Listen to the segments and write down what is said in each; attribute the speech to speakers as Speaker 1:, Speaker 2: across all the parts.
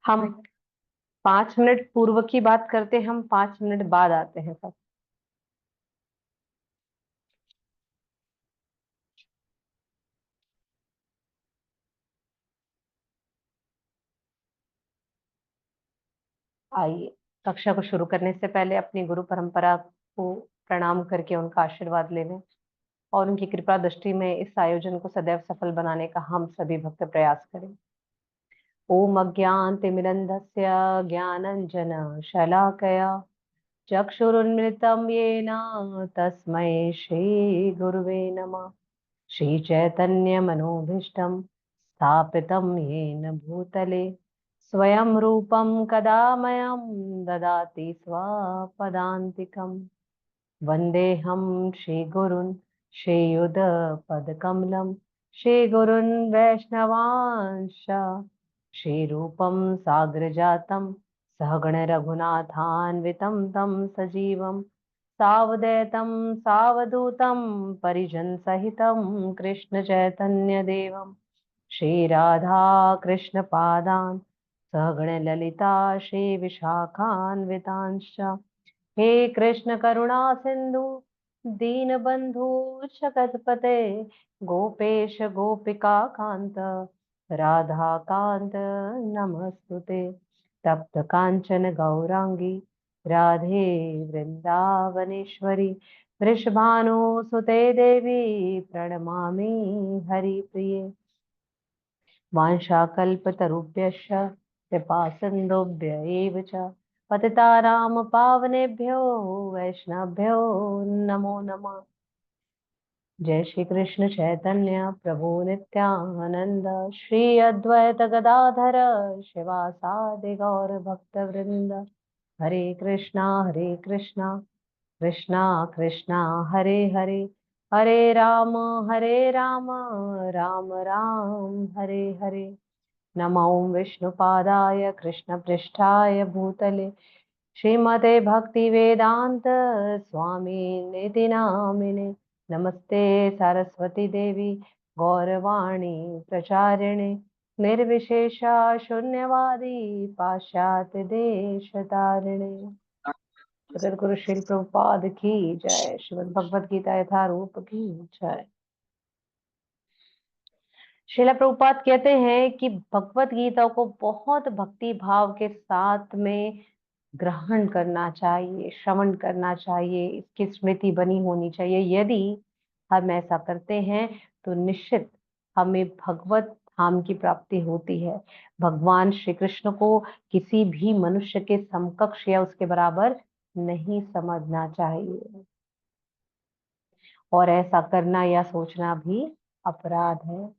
Speaker 1: हम 5 मिनट पूर्व की बात करते, हम 5 मिनट बाद आते हैं सब। आइए, कक्षा को शुरू करने से पहले अपनी गुरु परंपरा को प्रणाम करके उनका आशीर्वाद ले लें और उनकी कृपा दृष्टि में इस आयोजन को सदैव सफल बनाने का हम सभी भक्त प्रयास करें। ओम अज्ञानतिमिरन्धस्य ज्ञानञ्जन शलाकया चक्षुरुन्मिलितं येन तस्मै श्रीगुरुवे नमः। श्रीचैतन्यमनोभीष्टं स्थापितं येन भूतले स्वयं रूपं कदा मह्यं ददाति स्वपदान्तिकम्। वन्देऽहं श्रीगुरुन् श्रीयुतपदकमलं श्रीगुरुन् वैष्णवांश्च श्रीरूपं साग्रजातं सहगण रघुनाथान्वितं तं सजीवं सावधैतं सावधूतं परिजनसहितं कृष्ण चैतन्य देवं श्रीराधा कृष्ण पादान् सहगण ललिता श्री विशाखान्वितांश्च। हे कृष्ण करुणा सिंधु दीनबंधु जगतपते गोपेश गोपिका कांत राधा कांत नमस्तुते। तप्त कांचन गौरांगी राधे वृंदावनेश्वरी वृषभानुसुते देवी प्रणमामि हरिप्रिये। वाञ्छाकल्पतरुभ्यश्च कृपासिन्धुभ्य एव च पतितानां पावनेभ्यो वैष्णवभ्यो नमो नमः। जय श्री कृष्ण चैतन्य प्रभु नित्यानंद श्री अद्वैत गदाधर शिवासादि गौर भक्त वृंद। हरे कृष्णा कृष्णा कृष्णा हरे हरे, हरे राम राम राम हरे हरे। नमो विष्णुपादाय कृष्णपृष्ठाय भूतले श्रीमते भक्तिवेदांत स्वामी निति नामिने। नमस्ते सरस्वती देवी गौरवाणी प्रचारिणे निर्विशेषा शून्यवादी पाश्चात्य देश तारिणे। जगद्गुरु श्री प्रभुपाद की जय। श्रीमद् भगवद गीता यथारूप की जय। श्रील प्रभुपाद कहते हैं कि भगवत गीता को बहुत भक्ति भाव के साथ में ग्रहण करना चाहिए, श्रवण करना चाहिए, इसकी स्मृति बनी होनी चाहिए। यदि हम ऐसा करते हैं तो निश्चित हमें भगवत धाम की प्राप्ति होती है। भगवान श्री कृष्ण को किसी भी मनुष्य के समकक्ष या उसके बराबर नहीं समझना चाहिए, और ऐसा करना या सोचना भी अपराध है।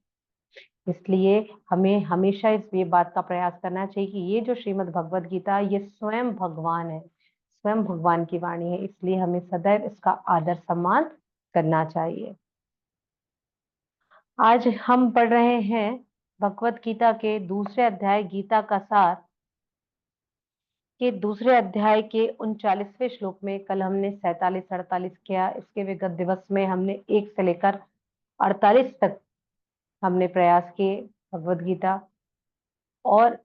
Speaker 1: इसलिए हमें हमेशा ये बात का प्रयास करना चाहिए कि ये जो श्रीमद् भगवद गीता ये स्वयं भगवान है, स्वयं भगवान की वाणी है, इसलिए हमें सदैव इसका आदर सम्मान करना चाहिए। आज हम पढ़ रहे हैं भगवद गीता के दूसरे अध्याय गीता का सार के दूसरे अध्याय के 39वें श्लोक में। कल हमने 47-48 किया। इसके विगत दिवस में हमने 1 से लेकर 48 तक हमने प्रयास किए भगवद गीता, और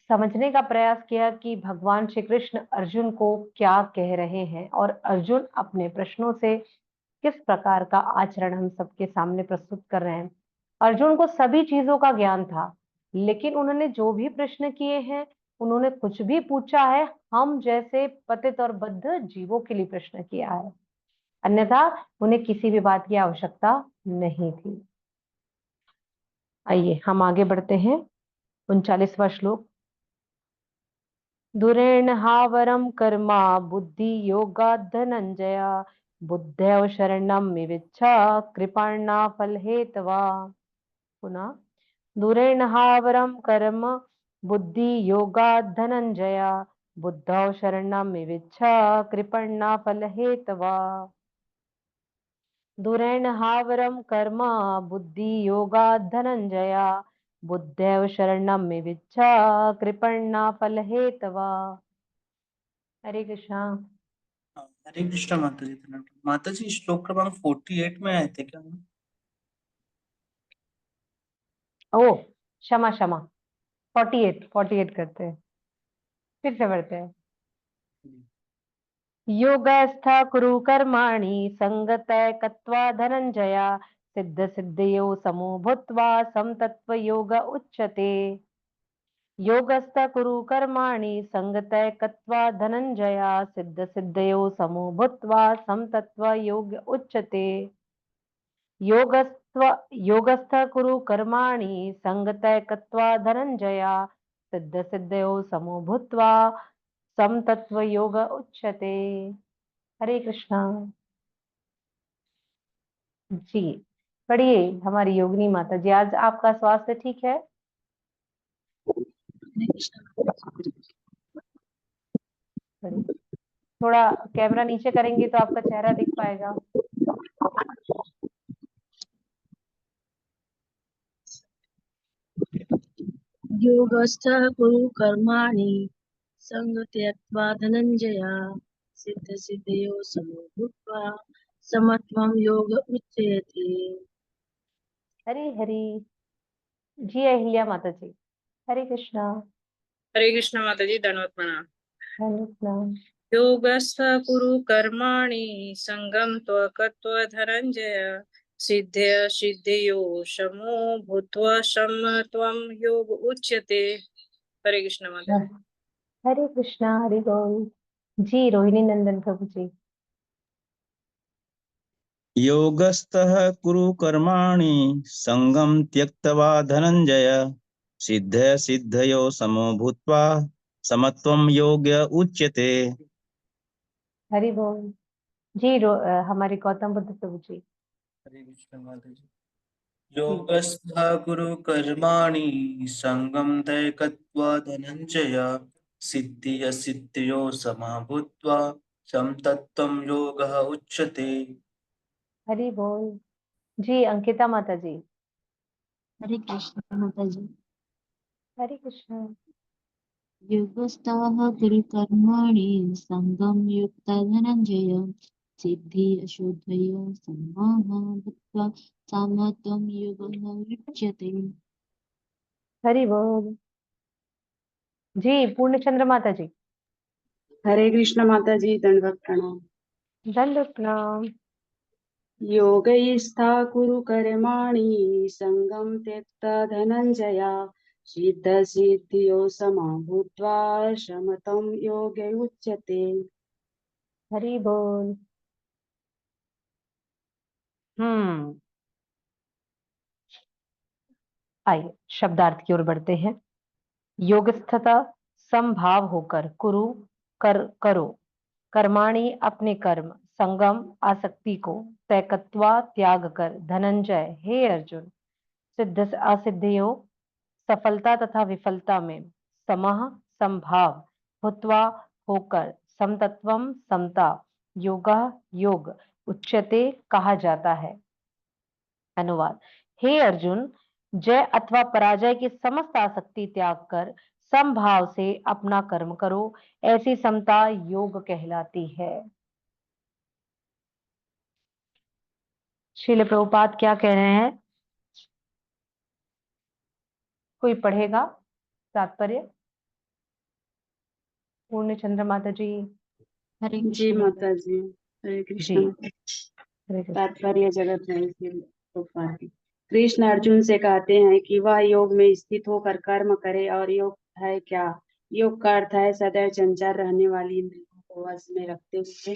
Speaker 1: समझने का प्रयास किया कि भगवान श्री कृष्ण अर्जुन को क्या कह रहे हैं और अर्जुन अपने प्रश्नों से किस प्रकार का आचरण हम सबके सामने प्रस्तुत कर रहे हैं। अर्जुन को सभी चीजों का ज्ञान था, लेकिन उन्होंने जो भी प्रश्न किए हैं, उन्होंने कुछ भी पूछा है हम जैसे पतित और बद्ध जीवों के लिए प्रश्न किया है, अन्यथा उन्हें किसी भी बात की आवश्यकता नहीं थी। आइए हम आगे बढ़ते हैं। 39वां श्लोक। दुरेण हावरम कर्मा बुद्धि योगात् धनंजया बुद्धौ शरणं विविच्छ कृपणा फल हेतवा। पुनः दुरेण हावरम कर्म बुद्धि योगात् धनंजया बुद्धौ शरणं विविच्छ कृपणा फल हेतवा। दुरेण हावरम कर्म बुद्धि योगात् धनंजया बुद्धैव शरणं विविच्छ कृपणा फल हेतवा। हरे कृष्णा।
Speaker 2: हरे कृष्णा माता जी। माता जी श्लोक क्रमांक 48 में आए थे क्या हम?
Speaker 1: ओ क्षमा क्षमा, 48 करते हैं, फिर से बढ़ते हैं। योगस्थ कुरु कर्माणि संगतः कृत्वा धनंजया सिद्ध सिद्धयो समो भूत्वा समतत्व योग उच्यते। योगस्थ कुरु कर्माणि संगतः कृत्वा धनंजया सिद्ध सिद्धयो समो भूत्वा समतत्व योग उच्यते। योगस्थ कुरु कर्माणि संगतः कृत्वा धनंजया सिद्ध सिद्धयो समो भूत्वा समतत्व योग उच्यते। हरे कृष्णा। जी पढ़िए हमारी योगिनी माता जी, आज आपका स्वास्थ्य ठीक है? पढ़िए। थोड़ा कैमरा नीचे करेंगे तो आपका चेहरा दिख पाएगा।
Speaker 3: योगस्थः कुरु कर्माणि संग त्यक्त्वा धनंजया सिद्ध सिद्धयो समो भूत्वा समत्वं योग उच्यते।
Speaker 1: हरी हरी। जी अहिल्या माता जी, हरे कृष्णा।
Speaker 4: हरे कृष्ण माता जी, दंडवत प्रणाम।
Speaker 1: प्रणाम।
Speaker 4: योगस्थ कुरु कर्माणि संगम त्वकत्व धनंजय सिद्धय सिद्धयो समो भूत्वा समत्वं योग उच्यते। हरे कृष्ण माता जी।
Speaker 1: हरे कृष्णा हरि बोल। जी रोहिणी नंदन प्रभु जी।
Speaker 5: योगस्थः कुरु कर्माणि संगम त्यक्त्वा धनंजय सिद्ध सिद्धयो समो भूत्वा समत्वं योग उच्यते।
Speaker 1: हरि बोल। जी हमारे गौतम बुद्ध प्रभु जी।
Speaker 2: हरे कृष्ण माता जी। योगस्थः कुरु कर्माणि संगम त्यक्त्वा धनंजय सिद्धि सिद्धयो समा भूत्वा समतत्वं योगः उच्यते।
Speaker 1: हरि बोल। जी अंकिता माता जी।
Speaker 3: हरे कृष्ण माता जी।
Speaker 1: हरे कृष्णा।
Speaker 3: योगस्थः कुरु कर्माणि संगम युक्त धनंजय सिद्धि अशुद्धयो समः भूत्वा समत्वं योगः उच्यते।
Speaker 1: हरि बोल। जी पूर्णचंद्र माता जी।
Speaker 6: हरे कृष्ण माता जी, दंडवत प्रणाम।
Speaker 1: दंड प्रणाम।
Speaker 6: योगैस्था कुरु कर्माणि संगम त्यक्ता धनंजया सिद्ध सिद्धियो समा भूत्वा शमतम योगे उच्यते।
Speaker 1: हरि बोल। आइए शब्दार्थ की ओर बढ़ते हैं। योगस्थता समभाव होकर कुरु करो, कर्माणि अपने कर्म, संगम आसक्ति को, तैकत्वा त्याग कर, धनंजय हे अर्जुन, सिद्ध असिद्धियों सफलता तथा विफलता में, समः समभाव, भूत्वा होकर, समतत्वम समता, योगः योग, उच्यते कहा जाता है। अनुवाद। हे अर्जुन, जय अथवा पराजय की समस्त आसक्ति त्याग कर समभाव से अपना कर्म करो, ऐसी समता योग कहलाती है। श्रील प्रभुपाद क्या कह रहे हैं? कोई पढ़ेगा तात्पर्य? पूर्ण चंद्र माता जी।
Speaker 3: हरे
Speaker 6: जी
Speaker 3: कृष्ण
Speaker 6: माता जी, हरे कृष्ण।
Speaker 1: जी हरे कृष्ण।
Speaker 6: तात्पर्य जगत है कृष्ण अर्जुन से कहते हैं कि वह योग में स्थित होकर कर्म करे, और योग है क्या? योग का अर्थ है सदैव चंचल रहने वाली इंद्रियों को वश में रखते हुए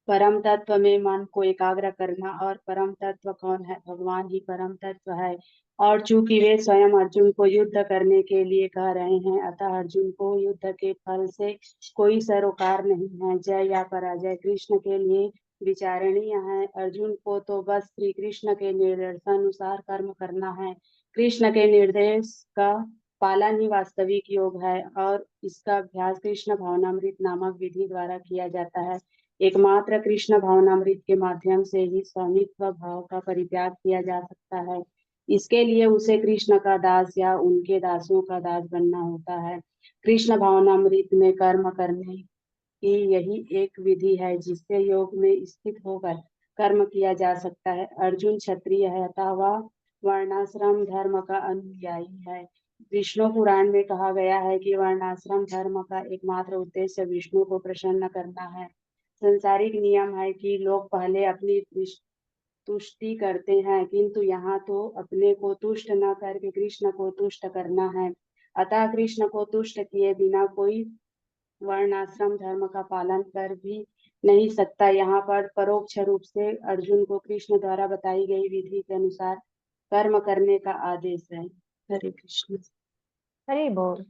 Speaker 6: परम तत्व में मन को एकाग्र करना। और परम तत्व कौन है? भगवान ही परम तत्व है। और चूंकि वे स्वयं अर्जुन को युद्ध करने के लिए कह रहे हैं, अतः अर्जुन को युद्ध के फल से कोई सरोकार नहीं है। जय या पराजय कृष्ण के लिए विचारणीय है। अर्जुन को तो बस श्री कृष्ण के निर्देशानुसार कर्म करना है। कृष्ण के निर्देश का पालन ही वास्तविक योग है, और इसका अभ्यास कृष्ण भावनामृत नामक विधि द्वारा किया जाता है। एकमात्र कृष्ण भावनामृत के माध्यम से ही स्वामित्व भाव का परित्याग किया जा सकता है। इसके लिए उसे कृष्ण का दास या उनके दासों का दास बनना होता है। कृष्ण भावनामृत में कर्म करने की यही एक विधि है जिससे योग में स्थित होकर कर्म किया जा सकता है। अर्जुन क्षत्रिय है, अतः वह वर्णाश्रम धर्म का अनुयायी है। विष्णु पुराण में कहा गया है कि वर्णाश्रम धर्म का एकमात्र उद्देश्य विष्णु को प्रसन्न करना है। संसारिक नियम है कि लोग पहले अपनी तुष्टि करते हैं, किंतु यहाँ तो अपने को तुष्ट न करके कृष्ण को तुष्ट करना है। अतः कृष्ण को तुष्ट किए बिना कोई वर्णाश्रम धर्म का पालन कर भी नहीं सकता। यहाँ पर परोक्ष रूप से अर्जुन को कृष्ण द्वारा बताई गई विधि के अनुसार कर्म करने का आदेश है। हरे कृष्ण।
Speaker 1: हरि बोल।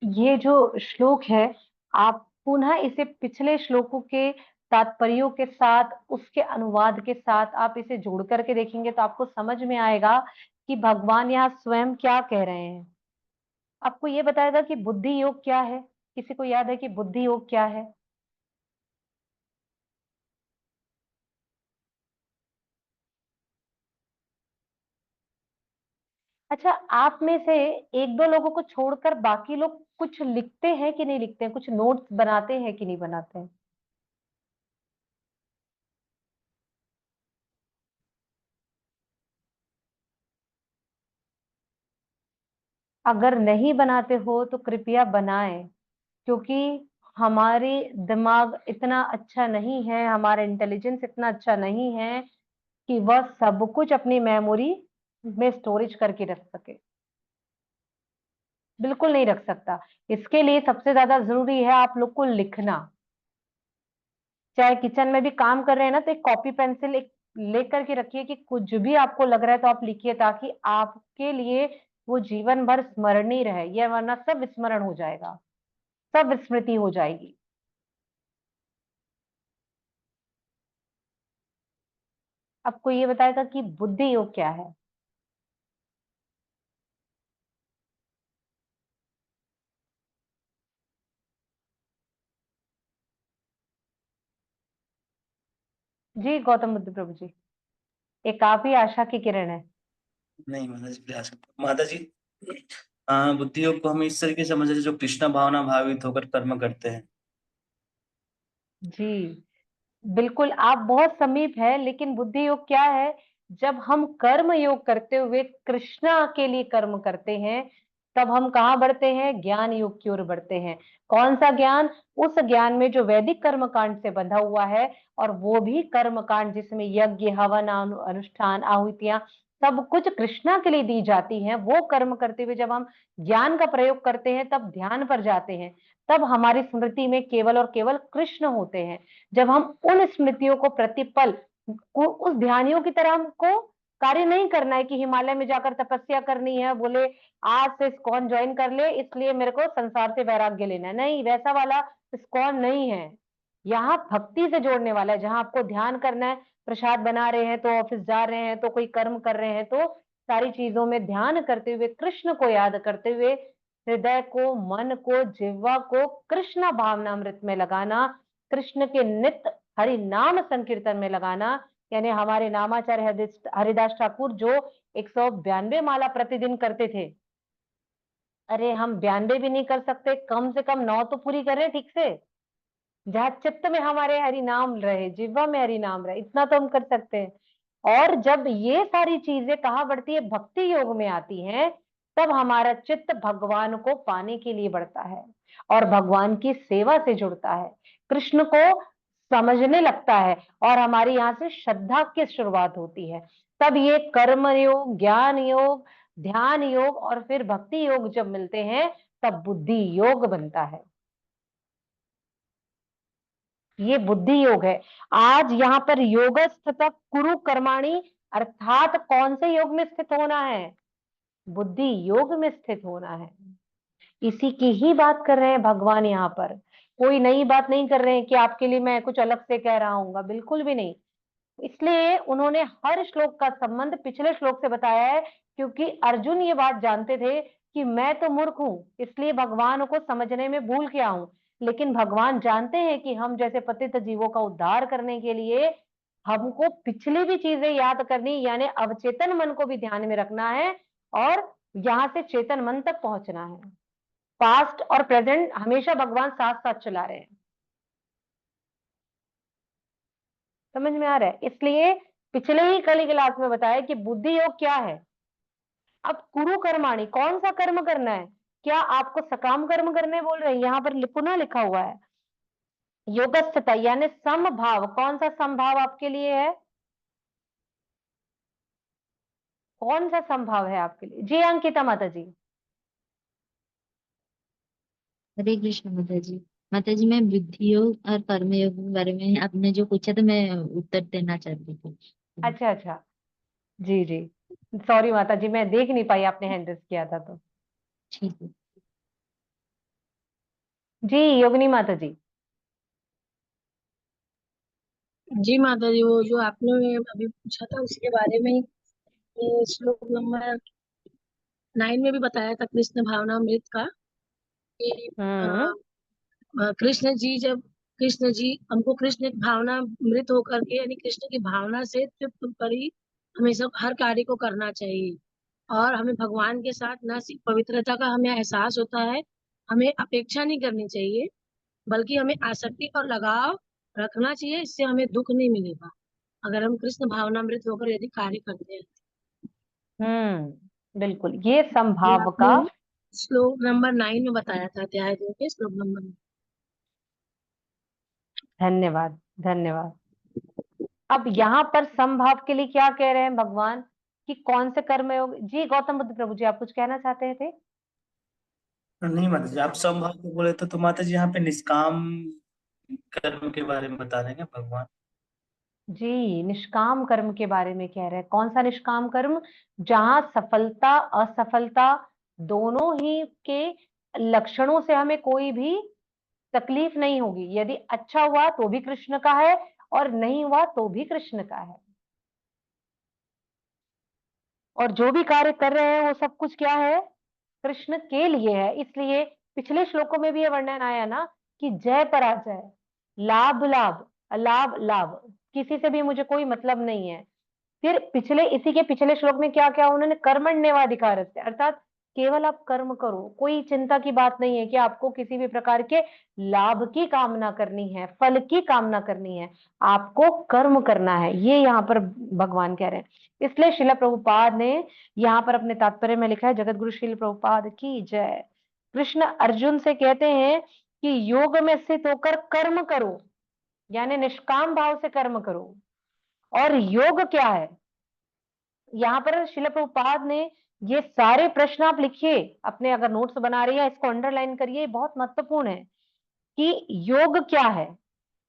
Speaker 1: ये जो श्लोक है, आप पुनः इसे पिछले श्लोकों के तात्पर्यों के साथ, उसके अनुवाद के साथ आप इसे जोड़ करके देखेंगे तो आपको समझ में आएगा कि भगवान यहाँ स्वयं क्या कह रहे हैं। आपको ये बताएगा कि बुद्धि योग क्या है। किसी को याद है कि बुद्धि योग क्या है? अच्छा, आप में से एक दो लोगों को छोड़कर बाकी लोग कुछ लिखते हैं कि नहीं लिखते हैं, कुछ नोट्स बनाते हैं कि नहीं बनाते हैं? अगर नहीं बनाते हो तो कृपया बनाएं, क्योंकि हमारी दिमाग इतना अच्छा नहीं है, हमारा इंटेलिजेंस इतना अच्छा नहीं है कि वह सब कुछ अपनी मेमोरी में स्टोरेज करके रख सके। बिल्कुल नहीं रख सकता। इसके लिए सबसे ज्यादा जरूरी है आप लोग को लिखना। चाहे किचन में भी काम कर रहे हैं ना, तो एक कॉपी पेंसिल एक लेकर के रखिए कि कुछ भी आपको लग रहा है तो आप लिखिए, ताकि आपके लिए वो जीवन भर स्मरणीय रहे। यह वरना सब विस्मरण हो जाएगा, सब विस्मृति हो जाएगी। आपको ये बताएगा कि बुद्धि योग क्या है। जी गौतम बुद्ध प्रभु जी, एक आप ही आशा की किरण है।
Speaker 2: नहीं माता जी, प्रयास करता हूँ। माता जी, बुद्धि योग को हमें इस तरीके से समझे जो कृष्ण भावना भावित होकर कर्म करते हैं।
Speaker 1: जी बिल्कुल, आप बहुत समीप है। लेकिन बुद्धि योग क्या है? जब हम कर्म योग करते हुए कृष्णा के लिए कर्म करते हैं, तब हम कहाँ बढ़ते हैं? ज्ञान योग की ओर बढ़ते हैं। कौन सा ज्ञान? उस ज्ञान में जो वैदिक कर्म कांड से बंधा हुआ है, और वो भी कर्म कांड जिसमें यज्ञ, हवन, अनुष्ठान, आहुतियां सब कुछ कृष्णा के लिए दी जाती हैं। वो कर्म करते हुए जब हम ज्ञान का प्रयोग करते हैं, तब ध्यान पर जाते हैं, तब हमारी स्मृति में केवल और केवल कृष्ण होते हैं। जब हम उन स्मृतियों को प्रतिपल को उस ध्यानियों की तरह हमको कार्य नहीं करना है कि हिमालय में जाकर तपस्या करनी है, बोले आज से इस्कॉन ज्वाइन कर ले इसलिए मेरे को संसार से वैराग्य लेना है। नहीं, वैसा वाला इस्कॉन नहीं है। यहाँ भक्ति से जोड़ने वाला है, जहां आपको ध्यान करना है। प्रसाद बना रहे हैं तो, ऑफिस जा रहे हैं तो, कोई कर्म कर रहे हैं तो, सारी चीजों में ध्यान करते हुए, कृष्ण को याद करते हुए, हृदय को, मन को, जिह्वा को कृष्ण भावनामृत में लगाना, कृष्ण के नित्य हरि नाम संकीर्तन में लगाना। यानी हमारे नामाचार्य हरिदास ठाकुर जो 192 माला प्रतिदिन करते थे, अरे हम 92 भी नहीं कर सकते, कम से कम 9 तो पूरी करें ठीक से। जहाँ चित्त में हमारे हरि नाम रहे, जिह्वा में हरि नाम रहे, इतना तो हम कर सकते हैं। और जब ये सारी चीजें कहाँ बढ़ती है? भक्ति योग में आती हैं, तब हमारा चित्त भगवान को पाने के लिए बढ़ता है और भगवान की सेवा से जुड़ता है, कृष्ण को समझने लगता है, और हमारी यहाँ से श्रद्धा की शुरुआत होती है। तब ये कर्म योग, ज्ञान योग, ध्यान योग और फिर भक्ति योग जब मिलते हैं, तब बुद्धि योग बनता है। ये बुद्धि योग है। आज यहाँ पर योगस्थ कुरु कर्माणि, अर्थात कौन से योग में स्थित होना है? बुद्धि योग में स्थित होना है। इसी की ही बात कर रहे हैं भगवान यहाँ पर। कोई नई बात नहीं कर रहे हैं कि आपके लिए मैं कुछ अलग से कह रहा हूँ, बिल्कुल भी नहीं। इसलिए उन्होंने हर श्लोक का संबंध पिछले श्लोक से बताया है, क्योंकि अर्जुन ये बात जानते थे कि मैं तो मूर्ख हूं, इसलिए भगवान को समझने में भूल गया हूं। लेकिन भगवान जानते हैं कि हम जैसे पतित जीवों का उद्धार करने के लिए हमको पिछली भी चीजें याद करनी, यानी अवचेतन मन को भी ध्यान में रखना है, और यहां से चेतन मन तक पहुंचना है। पास्ट और प्रेजेंट हमेशा भगवान साथ साथ चला रहे हैं। समझ में आ रहा है? इसलिए पिछले ही कली क्लास में बताया कि बुद्धि योग क्या है। अब कुरु कर्माणि, कौन सा कर्म करना है? क्या आपको सकाम कर्म करने बोल रहे हैं? यहाँ पर पुनः लिखा हुआ है योगस्थता, यानी समभाव। कौन सा समभाव आपके लिए है? कौन सा संभाव है आपके लिए? जी अंकिता माता जी।
Speaker 3: हरे कृष्ण माता जी मैं बुद्धि योग और कर्म योग के बारे में आपने जो पूछा था मैं उत्तर देना चाहती थी।
Speaker 1: अच्छा अच्छा, जी जी, सॉरी माता जी, मैं देख नहीं पाई आपने हैंड रेस किया था तो।
Speaker 3: ठीक है।
Speaker 1: जी योगिनी माता जी।
Speaker 7: जी माता जी, वो जो आपने अभी पूछा था उसके बारे में ही, ये श्लोक नंबर 9 में भी बताया था कृष्ण भावनामृत का कि कृष्ण जी हमको कृष्ण की भावना मृत होकर के यानी कृष्ण की भावना से तृप्त होकर ही हमें सब हर कार्य को करना चाहिए। और हमें भगवान के साथ न सिर्फ पवित्रता का हमें एहसास होता है, हमें अपेक्षा नहीं करनी चाहिए, बल्कि हमें आसक्ति और लगाव रखना चाहिए। इससे हमें दुख नहीं मिलेगा अगर हम कृष्ण भावनामृत होकर यदि कार्य करते हैं।
Speaker 1: बिल्कुल, ये
Speaker 7: ये
Speaker 1: संभाव का
Speaker 7: आपने श्लोक नंबर 9 में बताया था, अध्याय 2 के श्लोक नंबर 9।
Speaker 1: धन्यवाद धन्यवाद। अब यहाँ पर संभाव के लिए क्या कह रहे हैं भगवान कि कौन से कर्म योग? जी गौतम बुद्ध प्रभु जी, आप कुछ कहना चाहते थे?
Speaker 2: नहीं माता जी, आप समभाव को बोले तो माता जी यहाँ पे निष्काम कर्म के बारे में बता रहे हैं क्या भगवान?
Speaker 1: जी निष्काम कर्म के बारे में कह रहे हैं। कौन सा निष्काम कर्म? जहां सफलता असफलता दोनों ही के लक्षणों से हमें कोई भी तकलीफ नहीं होगी। यदि अच्छा हुआ तो भी कृष्ण का है और नहीं हुआ तो भी कृष्ण का है। और जो भी कार्य कर रहे हैं वो सब कुछ क्या है? कृष्ण के लिए है। इसलिए पिछले श्लोकों में भी ये वर्णन आया ना कि जय पराजय, लाभ लाभ, अलाभ लाभ, किसी से भी मुझे कोई मतलब नहीं है। फिर इसी के पिछले श्लोक में क्या क्या उन्होंने कर्मण्येवाधिकारस्य, अर्थात केवल आप कर्म करो, कोई चिंता की बात नहीं है कि आपको किसी भी प्रकार के लाभ की कामना करनी है, फल की कामना करनी है, आपको कर्म करना है, ये यहाँ पर भगवान कह रहे हैं। इसलिए शिला प्रभुपाद ने यहाँ पर अपने तात्पर्य में लिखा है, जगत गुरु शिल प्रभुपाद की जय। कृष्ण अर्जुन से कहते हैं कि योग में स्थित होकर कर्म करो, यानी निष्काम भाव से कर्म करो। और योग क्या है? यहाँ पर शिला प्रभुपाद ने ये सारे प्रश्न आप लिखिए अपने, अगर नोट्स बना रही है इसको अंडरलाइन करिए, बहुत महत्वपूर्ण है कि योग क्या है।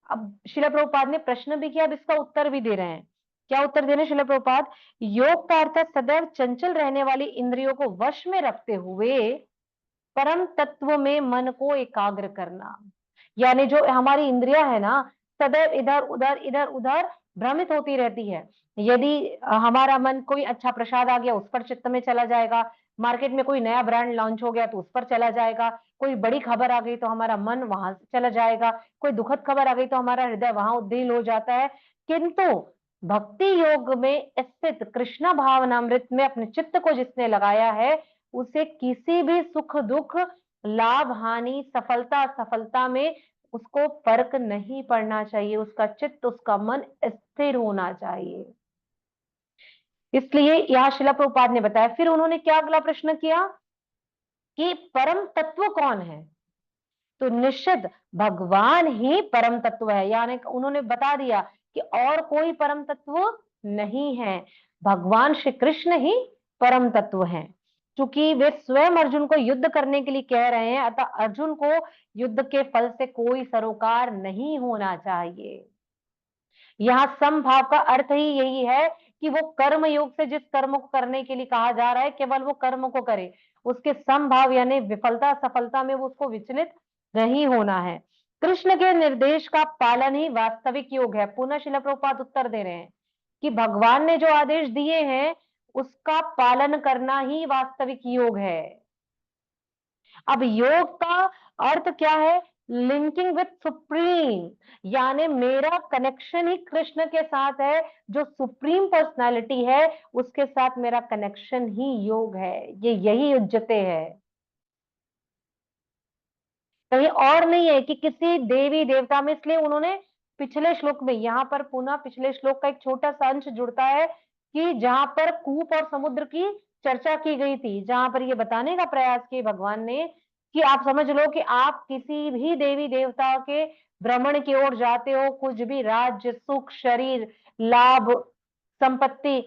Speaker 1: अब शिला प्रभुपाद ने प्रश्न भी किया, अब इसका उत्तर भी दे रहे हैं। क्या उत्तर दे रहे हैं शिला प्रभुपाद? योग का अर्थ है सदैव चंचल रहने वाली इंद्रियों को वश में रखते हुए परम तत्व में मन को एकाग्र करना। यानी जो हमारी इंद्रियां है ना, सदैव इधर उधर भ्रमित होती रहती है। यदि हमारा मन कोई अच्छा प्रसाद आ गया उस पर चित्त में चला जाएगा, मार्केट में कोई नया ब्रांड लॉन्च हो गया तो उस पर चला जाएगा, कोई बड़ी खबर आ गई तो हमारा मन वहां से चला जाएगा, कोई दुखद खबर आ गई तो हमारा हृदय वहां उद्दील हो जाता है। किंतु भक्ति योग में स्थित कृष्ण भावनामृत में अपने चित्त को जिसने लगाया है, उसे किसी भी सुख दुख, लाभ हानि, सफलता असफलता में उसको फर्क नहीं पड़ना चाहिए। उसका चित्त, उसका मन स्थिर होना चाहिए। इसलिए यहाँ शिला प्रभुपाद ने बताया। फिर उन्होंने क्या अगला प्रश्न किया कि परम तत्व कौन है? तो निश्चित भगवान ही परम तत्व है, यानी उन्होंने बता दिया कि और कोई परम तत्व नहीं है, भगवान श्री कृष्ण ही परम तत्व हैं। क्योंकि वे स्वयं अर्जुन को युद्ध करने के लिए कह रहे हैं, अतः अर्जुन को युद्ध के फल से कोई सरोकार नहीं होना चाहिए। यहाँ समभाव का अर्थ ही यही है कि वो कर्म योग से जिस कर्म को करने के लिए कहा जा रहा है केवल वो कर्म को करे, उसके समभाव यानी विफलता सफलता में वो उसको विचलित नहीं होना है। कृष्ण के निर्देश का पालन ही वास्तविक योग है। पुनः शिला प्रभुपाद उत्तर दे रहे हैं कि भगवान ने जो आदेश दिए हैं उसका पालन करना ही वास्तविक योग है। अब योग का अर्थ क्या है? लिंकिंग विथ सुप्रीम, यानी मेरा कनेक्शन ही कृष्ण के साथ है, जो सुप्रीम पर्सनालिटी है उसके साथ मेरा कनेक्शन ही योग है। ये यही उज्जते है, कहीं और नहीं है कि किसी देवी देवता में। इसलिए उन्होंने पिछले श्लोक में, यहाँ पर पुनः पिछले श्लोक का एक छोटा सा अंश जुड़ता है कि जहां पर कूप और समुद्र की चर्चा की गई थी, जहां पर ये बताने का प्रयास किया भगवान ने कि आप समझ लो कि आप किसी भी देवी देवता के भ्रमण की ओर जाते हो, कुछ भी राज्य, सुख, शरीर, लाभ, संपत्ति,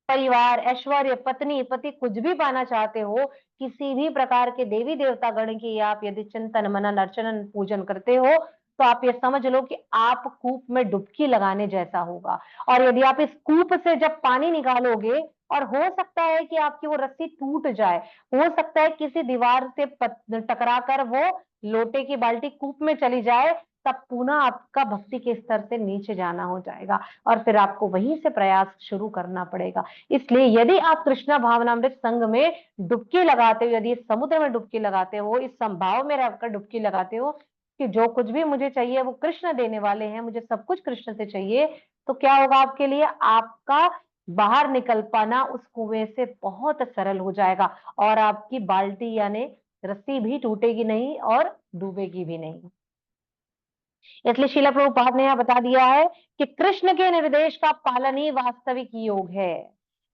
Speaker 1: परिवार, ऐश्वर्य, पत्नी, पति कुछ भी पाना चाहते हो, किसी भी प्रकार के देवी देवता गण की आप यदि चिंतन, मनन, अर्चन, पूजन करते हो, तो आप ये समझ लो कि आप कूप में डुबकी लगाने जैसा होगा। और यदि आप इस कूप से जब पानी निकालोगे, और हो सकता है कि आपकी वो रस्सी टूट जाए, हो सकता है किसी दीवार से टकरा कर वो लोटे की बाल्टी कूप में चली जाए, तब पुनः आपका भक्ति के स्तर से नीचे जाना हो जाएगा और फिर आपको वहीं से प्रयास शुरू करना पड़ेगा। इसलिए यदि आप कृष्णा भावनामृत संघ में डुबकी लगाते हो, यदि इस समुद्र में डुबकी लगाते हो, इस संभाव में रहकर डुबकी लगाते हो कि जो कुछ भी मुझे चाहिए वो कृष्ण देने वाले हैं, मुझे सब कुछ कृष्ण से चाहिए, तो क्या होगा आपके लिए? आपका बाहर निकल पाना उस कुएं से बहुत सरल हो जाएगा और आपकी बाल्टी यानी रस्सी भी टूटेगी नहीं और डूबेगी भी नहीं। इसलिए श्रील प्रभुपाद ने यह बता दिया है कि कृष्ण के निर्देश का पालन ही वास्तविक योग है।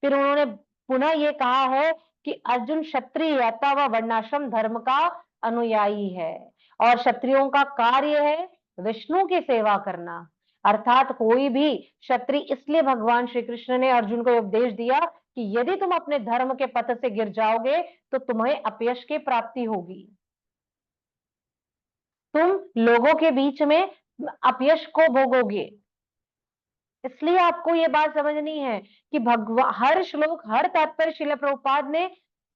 Speaker 1: फिर उन्होंने पुनः ये कहा है कि अर्जुन क्षत्रिय अथवा वर्णाश्रम धर्म का अनुयायी है और क्षत्रियों का कार्य है विष्णु की सेवा करना। अर्थात कोई भी क्षत्रिय, इसलिए भगवान श्री कृष्ण ने अर्जुन को उपदेश दिया कि यदि तुम अपने धर्म के पथ से गिर जाओगे तो तुम्हें अपयश की प्राप्ति होगी, तुम लोगों के बीच में अपयश को भोगोगे। इसलिए आपको ये बात समझनी है कि भगवान हर श्लोक, हर तात्पर्य श्रील प्रभुपाद ने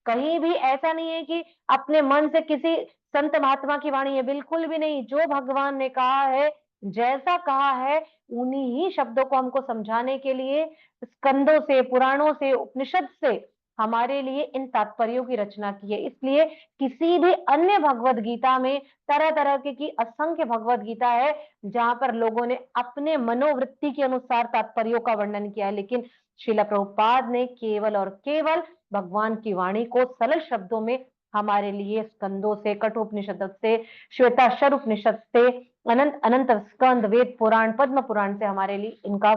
Speaker 1: कहीं भी ऐसा नहीं है कि अपने मन से किसी संत महात्मा की वाणी है, बिल्कुल भी नहीं। जो भगवान ने कहा है, जैसा कहा है, उन्हीं ही शब्दों को हमको समझाने के लिए स्कंदों से, पुराणों से, उपनिषद से हमारे लिए इन तात्पर्यों की रचना की है। इसलिए किसी भी अन्य भगवत गीता में तरह तरह की असंख्य भगवत गीता है जहां पर लोगों ने अपने मनोवृत्ति के अनुसार तात्पर्यों का वर्णन किया है, लेकिन श्रील प्रभुपाद ने केवल और केवल भगवान की वाणी को सरल शब्दों में हमारे लिए स्कंदों से, कठोपनिषद से, श्वेताक्षर उपनिषद से, अनंत अनंत स्कंद, वेद पुराण, पद्म पुराण से हमारे लिए इनका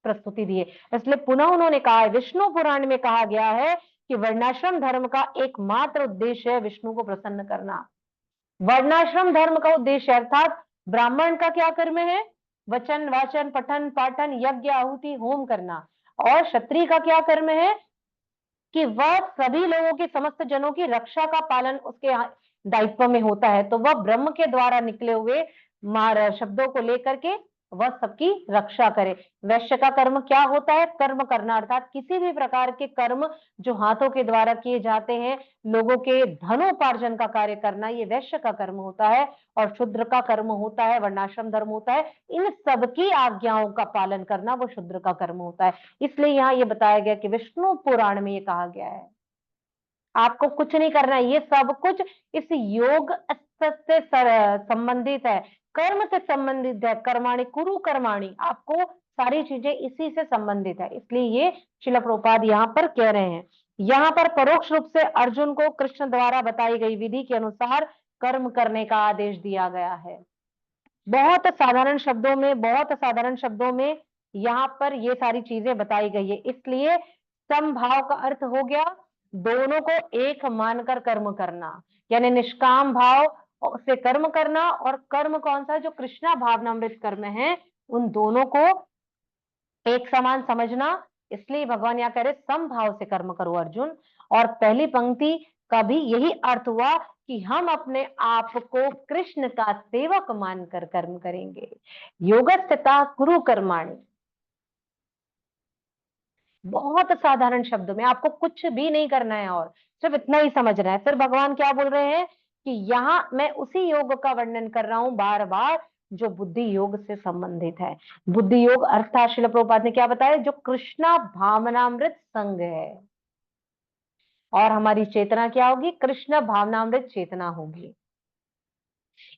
Speaker 1: प्रस्तुति दी है। इसलिए पुनः उन्होंने कहा है, विष्णु पुराण में कहा गया है कि वर्णाश्रम धर्म का एकमात्र उद्देश्य है विष्णु को प्रसन्न करना। वर्णाश्रम धर्म का उद्देश्य अर्थात ब्राह्मण का क्या कर्म है? वचन, वाचन, पठन, पाठन, यज्ञ, आहुति, होम करना। और क्षत्रिय का क्या कर्म है? कि वह सभी लोगों की, समस्त जनों की रक्षा का पालन उसके दायित्व में होता है। तो वह ब्रह्म के द्वारा निकले हुए शब्दों को लेकर के वह सबकी रक्षा करे। वैश्य का कर्म क्या होता है? कर्म करना, अर्थात किसी भी प्रकार के कर्म जो हाथों के द्वारा किए जाते हैं, लोगों के धनोपार्जन का कार्य करना, ये वैश्य का कर्म होता है। और शूद्र का कर्म होता है, वर्णाश्रम धर्म होता है, इन सबकी आज्ञाओं का पालन करना वो शूद्र का कर्म होता है। इसलिए यहाँ ये बताया गया कि विष्णु पुराण में ये कहा गया है आपको कुछ नहीं करना है, ये सब कुछ इस योग से संबंधित है, कर्म से संबंधित है। कर्माणि कुरु कर्माणि, आपको सारी चीजें इसी से संबंधित है। इसलिए ये श्रील प्रभुपाद यहाँ पर कह रहे हैं। यहाँ पर परोक्ष रूप से अर्जुन को कृष्ण द्वारा बताई गई विधि के अनुसार कर्म करने का आदेश दिया गया है। बहुत साधारण शब्दों में, बहुत साधारण शब्दों में यहाँ पर ये सारी चीजें बताई गई है। इसलिए समभाव का अर्थ हो गया दोनों को एक मानकर कर्म करना, यानी निष्काम भाव से कर्म करना, और कर्म कौन सा? जो कृष्णा भावनामृत कर्म है, उन दोनों को एक समान समझना। इसलिए भगवान यहाँ कह रहे समभाव से कर्म करो अर्जुन। और पहली पंक्ति का भी यही अर्थ हुआ कि हम अपने आप को कृष्ण का सेवक मानकर कर्म करेंगे। योगस्थिता कुरु कर्माणि, बहुत साधारण शब्दों में, आपको कुछ भी नहीं करना है और सिर्फ इतना ही समझना है। फिर भगवान क्या बोल रहे हैं कि यहाँ मैं उसी योग का वर्णन कर रहा हूं बार बार जो बुद्धि योग से संबंधित है। बुद्धि योग अर्थात श्रील प्रभुपाद ने क्या बताया? जो कृष्णा भावनामृत संघ है, और हमारी चेतना क्या होगी? कृष्ण भावनामृत चेतना होगी।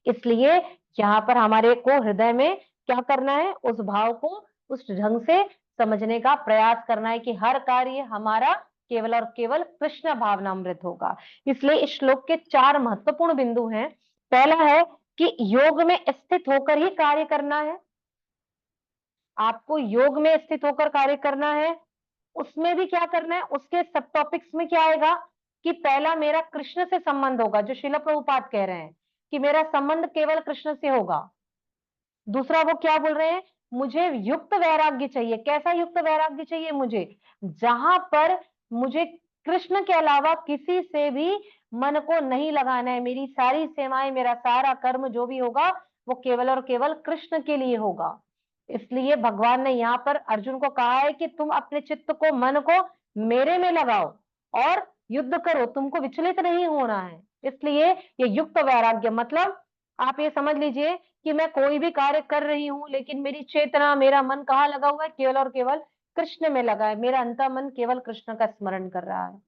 Speaker 1: इसलिए यहाँ पर हमारे को हृदय में क्या करना है? उस भाव को उस ढंग से समझने का प्रयास करना है कि हर कार्य हमारा केवल और केवल कृष्ण भावनामृत होगा। इसलिए इस श्लोक के 4 महत्वपूर्ण बिंदु हैं। पहला है कि योग में स्थित होकर ही कार्य करना है, आपको योग में स्थित होकर कार्य करना है। उसमें भी क्या करना है, उसके सब टॉपिक्स में क्या आएगा कि पहला मेरा कृष्ण से संबंध होगा, जो श्रील प्रभुपाद कह रहे हैं कि मेरा संबंध केवल कृष्ण से होगा। दूसरा वो क्या बोल रहे हैं, मुझे युक्त वैराग्य चाहिए। कैसा युक्त वैराग्य चाहिए मुझे, जहां पर मुझे कृष्ण के अलावा किसी से भी मन को नहीं लगाना है। मेरी सारी सेवाएं, मेरा सारा कर्म जो भी होगा वो केवल और केवल कृष्ण के लिए होगा। इसलिए भगवान ने यहाँ पर अर्जुन को कहा है कि तुम अपने चित्त को, मन को मेरे में लगाओ और युद्ध करो, तुमको विचलित नहीं होना है। इसलिए ये युक्त वैराग्य मतलब आप ये समझ लीजिए कि मैं कोई भी कार्य कर रही हूं, लेकिन मेरी चेतना, मेरा मन कहाँ लगा हुआ है, केवल और केवल कृष्ण में लगा है। मेरा अंतः मन केवल कृष्ण का स्मरण कर रहा है।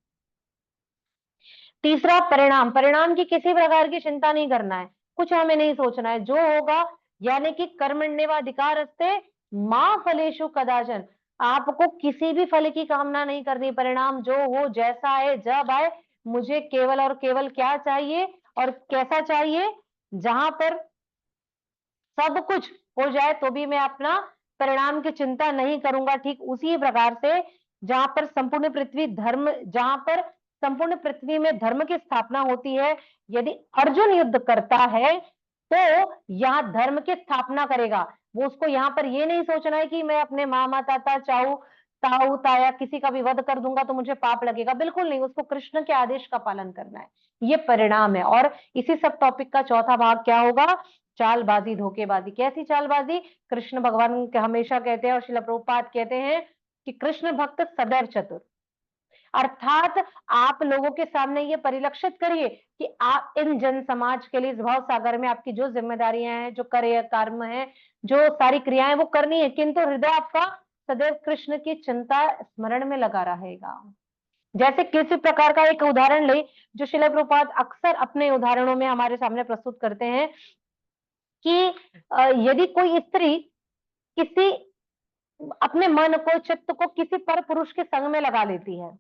Speaker 1: तीसरा परिणाम, परिणाम की किसी प्रकार की चिंता नहीं करना है, कुछ हमें नहीं सोचना है, जो होगा यानी कि कर्मण्येवाधिकारस्ते मां फलेषु कदाचन। आपको किसी भी फल की कामना नहीं करनी, परिणाम जो हो, जैसा आए, जब आए, मुझे केवल और केवल क्या चाहिए और कैसा चाहिए, जहां पर सब कुछ हो जाए तो भी मैं अपना परिणाम की चिंता नहीं करूंगा। ठीक उसी प्रकार से जहां पर संपूर्ण पृथ्वी धर्म, जहां पर संपूर्ण पृथ्वी में धर्म की स्थापना होती है, यदि अर्जुन युद्ध करता है तो यहाँ धर्म की स्थापना करेगा। वो उसको यहाँ पर ये नहीं सोचना है कि मैं अपने मामा, ताता, चाऊ, ताऊ, ताया किसी का भी वध कर दूंगा तो मुझे पाप लगेगा, बिल्कुल नहीं। उसको कृष्ण के आदेश का पालन करना है, ये परिणाम है। और इसी सब टॉपिक का चौथा भाग क्या होगा, चालबाजी, धोखेबाजी। कैसी चालबाजी, कृष्ण भगवान हमेशा कहते हैं और श्रील प्रभुपाद कहते हैं कि कृष्ण भक्त सदैव चतुर। अर्थात आप लोगों के सामने ये परिलक्षित करिए कि आप इन जन समाज के लिए, इस भाव सागर में आपकी जो जिम्मेदारियां हैं, जो कार्य कर्म है, जो सारी क्रियाएं वो करनी है, किंतु हृदय आपका सदैव कृष्ण की चिंता स्मरण में लगा रहेगा। जैसे किसी प्रकार का एक उदाहरण ले, जो श्रील प्रभुपाद अक्सर अपने उदाहरणों में हमारे सामने प्रस्तुत करते हैं कि यदि कोई स्त्री किसी अपने मन को, चित्त को किसी पर पुरुष के संग में लगा लेती है,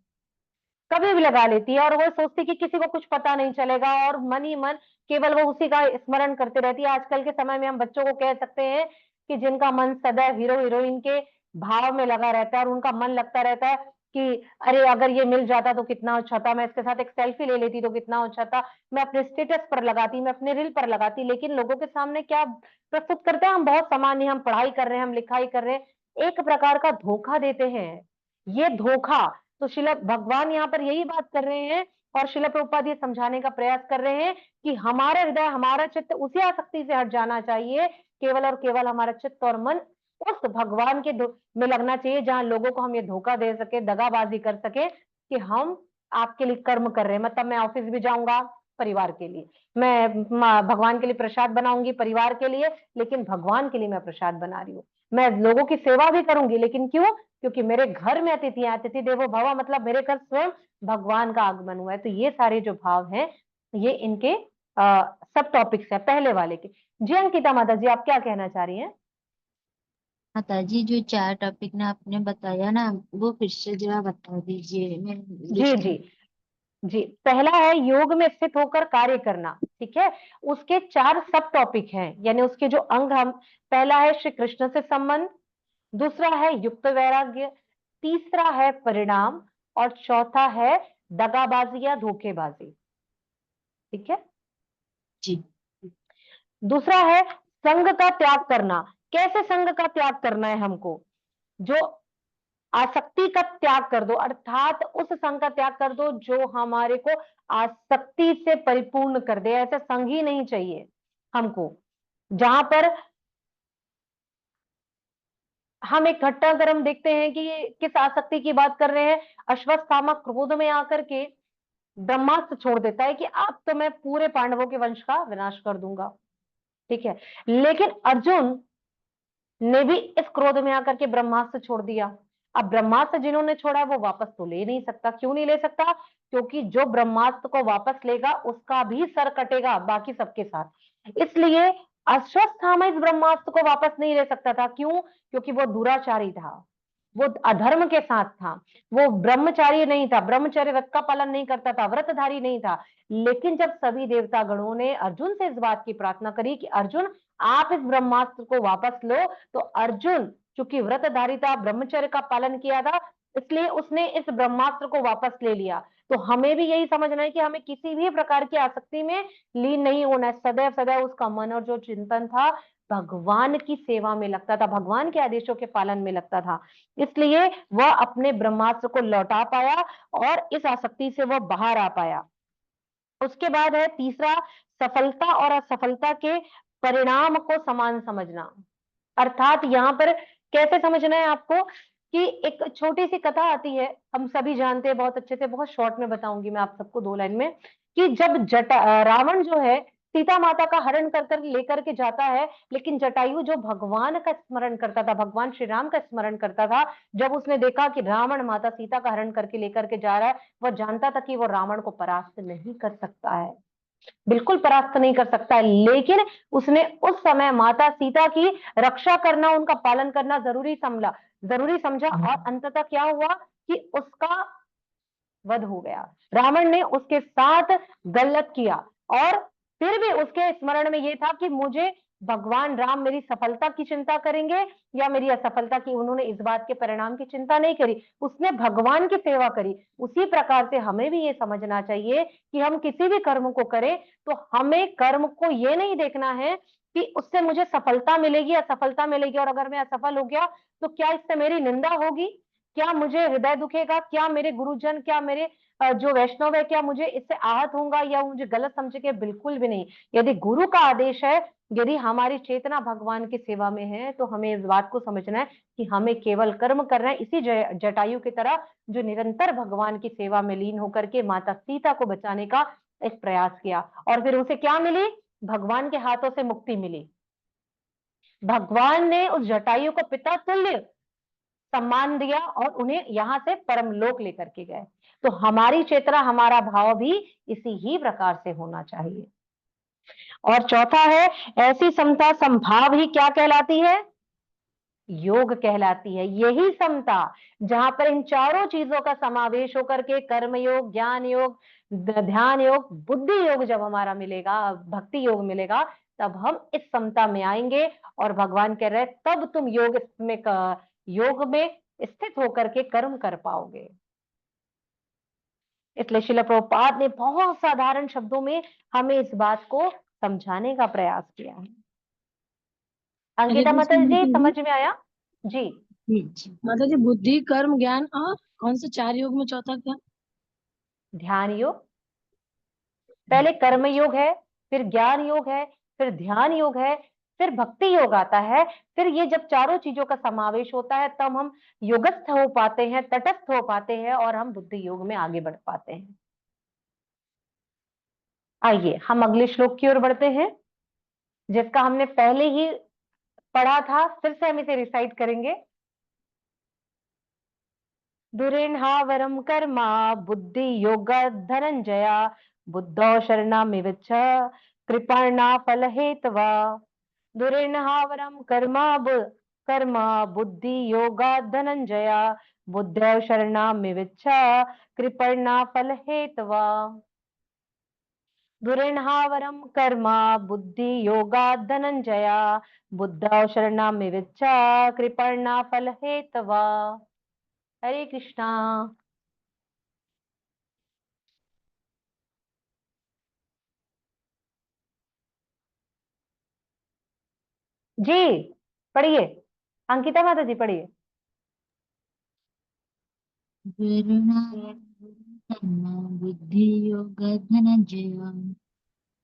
Speaker 1: कभी भी लगा लेती है, और वो सोचती कि किसी को कुछ पता नहीं चलेगा और मन ही मन केवल वो उसी का स्मरण करते रहती है। आजकल के समय में हम बच्चों को कह सकते हैं कि जिनका मन सदैव हीरो हीरोइन के भाव में लगा रहता है और उनका मन लगता रहता है कि अरे अगर ये मिल जाता तो कितना अच्छा था, मैं इसके साथ एक सेल्फी ले लेती तो कितना अच्छा था, मैं अपने स्टेटस पर लगाती, मैं अपने रील पर लगाती। लेकिन लोगों के सामने क्या प्रस्तुत करते हैं, हम बहुत सामान्य, हम पढ़ाई कर रहे हैं, हम लिखाई कर रहे हैं, एक प्रकार का धोखा देते हैं। ये धोखा, तो श्रील भगवान यहाँ पर यही बात कर रहे हैं और श्रील प्रभुपाद ये समझाने का प्रयास कर रहे हैं कि हमारा हृदय, हमारा चित्त उसी आसक्ति से हट जाना चाहिए, केवल और केवल हमारा चित्त और मन उस भगवान के में लगना चाहिए जहां लोगों को हम ये धोखा दे सके, दगाबाजी कर सके कि हम आपके लिए कर्म कर रहे हैं। मतलब मैं ऑफिस भी जाऊंगा परिवार के लिए, मैं भगवान के लिए प्रसाद बनाऊंगी परिवार के लिए, लेकिन भगवान के लिए मैं प्रसाद बना रही हूँ। मैं लोगों की सेवा भी करूंगी, लेकिन क्यों, क्योंकि मेरे घर में अतिथि, अतिथि देवो भव, मतलब मेरे घर स्वयं भगवान का आगमन हुआ है। तो ये सारे जो भाव हैं, ये इनके सब टॉपिक्स है पहले वाले के। जी अंकिता माता जी, आप क्या कहना चाह रही हैं?
Speaker 3: माता जी, जो 4 टॉपिक ना आपने बताया ना, वो फिर से जरा बता दीजिए, मैं
Speaker 1: जी
Speaker 3: लिस्ट
Speaker 1: जी जी, पहला है योग में स्थित होकर कार्य करना, ठीक है। उसके 4 सब टॉपिक हैं, यानी उसके जो अंग हम, पहला है श्री कृष्ण से संबंध, दूसरा है युक्त वैराग्य, तीसरा है परिणाम, और चौथा है दगाबाजी या धोखेबाजी, ठीक है।
Speaker 3: जी।
Speaker 1: दूसरा है संग का त्याग करना। कैसे संग का त्याग करना है हमको, जो आसक्ति का त्याग कर दो, अर्थात उस संग का त्याग कर दो जो हमारे को आसक्ति से परिपूर्ण कर दे। ऐसा संग ही नहीं चाहिए हमको, जहां पर हम एक घटना अगर हम देखते हैं कि किस आसक्ति की बात कर रहे हैं, अश्वत्थामा क्रोध में आकर के ब्रह्मास्त्र छोड़ देता है कि अब तो मैं पूरे पांडवों के वंश का विनाश कर दूंगा, ठीक है। लेकिन अर्जुन ने भी इस क्रोध में आकर के ब्रह्मास्त्र छोड़ दिया। अब ब्रह्मास्त्र जिन्होंने छोड़ा वो वापस तो ले नहीं सकता। क्यों नहीं ले सकता, क्योंकि जो ब्रह्मास्त्र को वापस लेगा उसका भी सर कटेगा बाकी सबके साथ। इसलिए अश्वत्थामा इस ब्रह्मास्त्र को वापस नहीं ले सकता था। क्यों, क्योंकि वो दुराचारी था, वो अधर्म के साथ था, वो ब्रह्मचारी नहीं था, ब्रह्मचर्य व्रत का पालन नहीं करता था, व्रतधारी नहीं था। लेकिन जब सभी देवता गणों ने अर्जुन से इस बात की प्रार्थना करी कि अर्जुन आप इस ब्रह्मास्त्र को वापस लो, तो अर्जुन चूंकि व्रतधारी था, ब्रह्मचर्य का पालन किया था, इसलिए उसने इस ब्रह्मास्त्र को वापस ले लिया। तो हमें भी यही समझना है कि हमें किसी भी प्रकार की आसक्ति में लीन नहीं होना है। सदैव सदैव उसका मन और जो चिंतन था भगवान की सेवा में लगता था, भगवान के आदेशों के पालन में लगता था। इसलिए वह अपने ब्रह्मास्त्र को लौटा पाया और इस आसक्ति से वह बाहर आ पाया। उसके बाद है तीसरा, सफलता और असफलता के परिणाम को समान समझना। अर्थात यहाँ पर कैसे समझना है आपको कि एक छोटी सी कथा आती है, हम सभी जानते हैं बहुत अच्छे से, बहुत शॉर्ट में बताऊंगी मैं आप सबको 2 लाइन में, कि जब रावण जो है सीता माता का हरण कर कर लेकर के जाता है, लेकिन जटायु जो भगवान का स्मरण करता था, भगवान श्री राम का स्मरण करता था, जब उसने देखा कि रावण माता सीता का हरण करके लेकर के जा रहा है, वह जानता था कि वो रावण को परास्त नहीं कर सकता है, बिल्कुल परास्त नहीं कर सकता है। लेकिन उसने उस समय माता सीता की रक्षा करना, उनका पालन करना जरूरी समझा और अंततः क्या हुआ कि उसका वध हो गया। रावण ने उसके साथ गलत किया और फिर भी उसके स्मरण में यह था कि मुझे भगवान राम मेरी सफलता की चिंता करेंगे या मेरी असफलता की। उन्होंने इस बात के परिणाम की चिंता नहीं करी, उसने भगवान की सेवा करी। उसी प्रकार से हमें भी ये समझना चाहिए कि हम किसी भी कर्म को करें तो हमें कर्म को ये नहीं देखना है कि उससे मुझे सफलता मिलेगी असफलता मिलेगी, और अगर मैं असफल हो गया तो क्या इससे मेरी निंदा होगी, क्या मुझे हृदय दुखेगा, क्या मेरे गुरुजन, क्या मेरे जो वैष्णव है, क्या मुझे इससे आहत होगा या मुझे गलत समझेंगे? बिल्कुल भी नहीं। यदि गुरु का आदेश है, यदि हमारी चेतना भगवान की सेवा में है, तो हमें इस बात को समझना है कि हमें केवल कर्म करना है, इसी जटायु की तरह जो निरंतर भगवान की सेवा में लीन होकर के माता सीता को बचाने का एक प्रयास किया। और फिर उसे क्या मिली? भगवान के हाथों से मुक्ति मिली। भगवान ने उस जटायु को पिता तुल्य सम्मान दिया और उन्हें यहां से परमलोक लेकर के गए। तो हमारी चेतना, हमारा भाव भी इसी ही प्रकार से होना चाहिए। और चौथा है, ऐसी समता संभाव ही क्या कहलाती है? योग कहलाती है। यही समता जहां पर इन चारों चीजों का समावेश होकर के कर्म योग, ज्ञान योग, ध्यान योग, बुद्धि योग जब हमारा मिलेगा, भक्ति योग मिलेगा, तब हम इस समता में आएंगे। और भगवान कह रहे हैं तब तुम योग में स्थित होकर के कर्म कर पाओगे। इसलिए श्रील प्रभुपाद ने बहुत साधारण शब्दों में हमें इस बात को समझाने का प्रयास किया है। अंकिता माता जी, समझ में आया? जी
Speaker 7: माता जी, बुद्धि, कर्म, ज्ञान और कौन से 4 योग में चौथा क्या?
Speaker 1: ध्यान योग। पहले कर्म योग है, फिर ज्ञान योग है, फिर ध्यान योग है, फिर भक्ति योग आता है। फिर ये जब चारों चीजों का समावेश होता है तब हम योगस्थ हो पाते हैं, तटस्थ हो पाते हैं और हम बुद्धि योग में आगे बढ़ पाते हैं। आइए हम अगले श्लोक की ओर बढ़ते हैं, जिसका हमने पहले ही पढ़ा था, फिर से हम इसे रिसाइट करेंगे। दुरेन्हावरम कर्मा बुद्धि योग धनंजया बुद्धौ शरणामिवच्छ कृपणा फल हेतवा। दुरेन्हावरम कर्म बुद्धि योग धनंजया बुद्धौ शरणामिवच्छ कृपणा फल हेतवा। दुरेन्हावरम कर्म बुद्धि योगात् धनंजया बुद्धौ शरणमिवच्छ कृपणा फल हेतवा। हरे कृष्णा। जी पढ़िए, अंकिता माता जी पढ़िए।
Speaker 3: बुद्धि योग धनंजय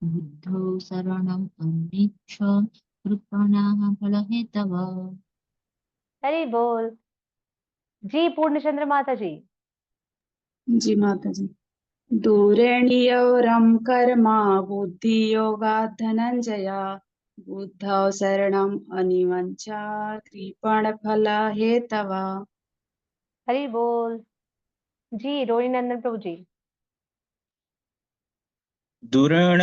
Speaker 3: बुद्धौ शरणम् अन्विच्छ कृपणाः फलहेतव।
Speaker 1: हरि बोल। जी पूर्णचंद्र माता जी।
Speaker 6: जी माता जी। दूरेण्यवरं कर्म बुद्धियोगात् धनंजय बुद्धौ शरणम् अनिवञ्च कृपणफलहेतवा।
Speaker 1: हरि बोल। जी रोहिणी नंदन प्रभु जी।
Speaker 5: दूरेण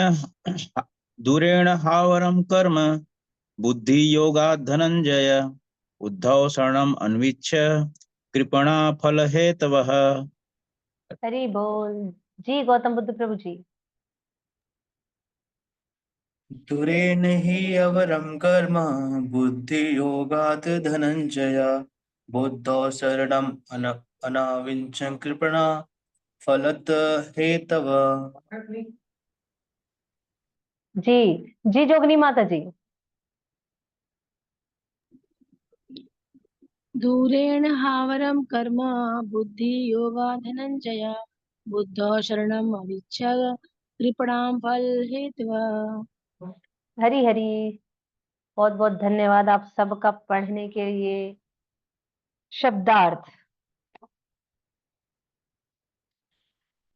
Speaker 5: दूरेण हावरम कर्म बुद्धि योगात् धनंजय बुद्धौ शरणम अन्विच्छ कृपणा फल हेतवः।
Speaker 1: हरि बोल। जी गौतम बुद्ध प्रभु जी।
Speaker 2: दुरेन हि अवरं कर्म बुद्धि योगात् धनंजय बुद्धौ शरणम् अनाविंचं कृपणा फलत हेतव।
Speaker 1: जी जी जोगनी माता जी।
Speaker 7: दूरेण हावरं कर्म बुद्धि योगा धनंजय बुद्धौ शरणम अविच्छ कृपणाम फल हेतव।
Speaker 1: हरी हरी, बहुत बहुत धन्यवाद आप सबका पढ़ने के लिए। शब्दार्थ।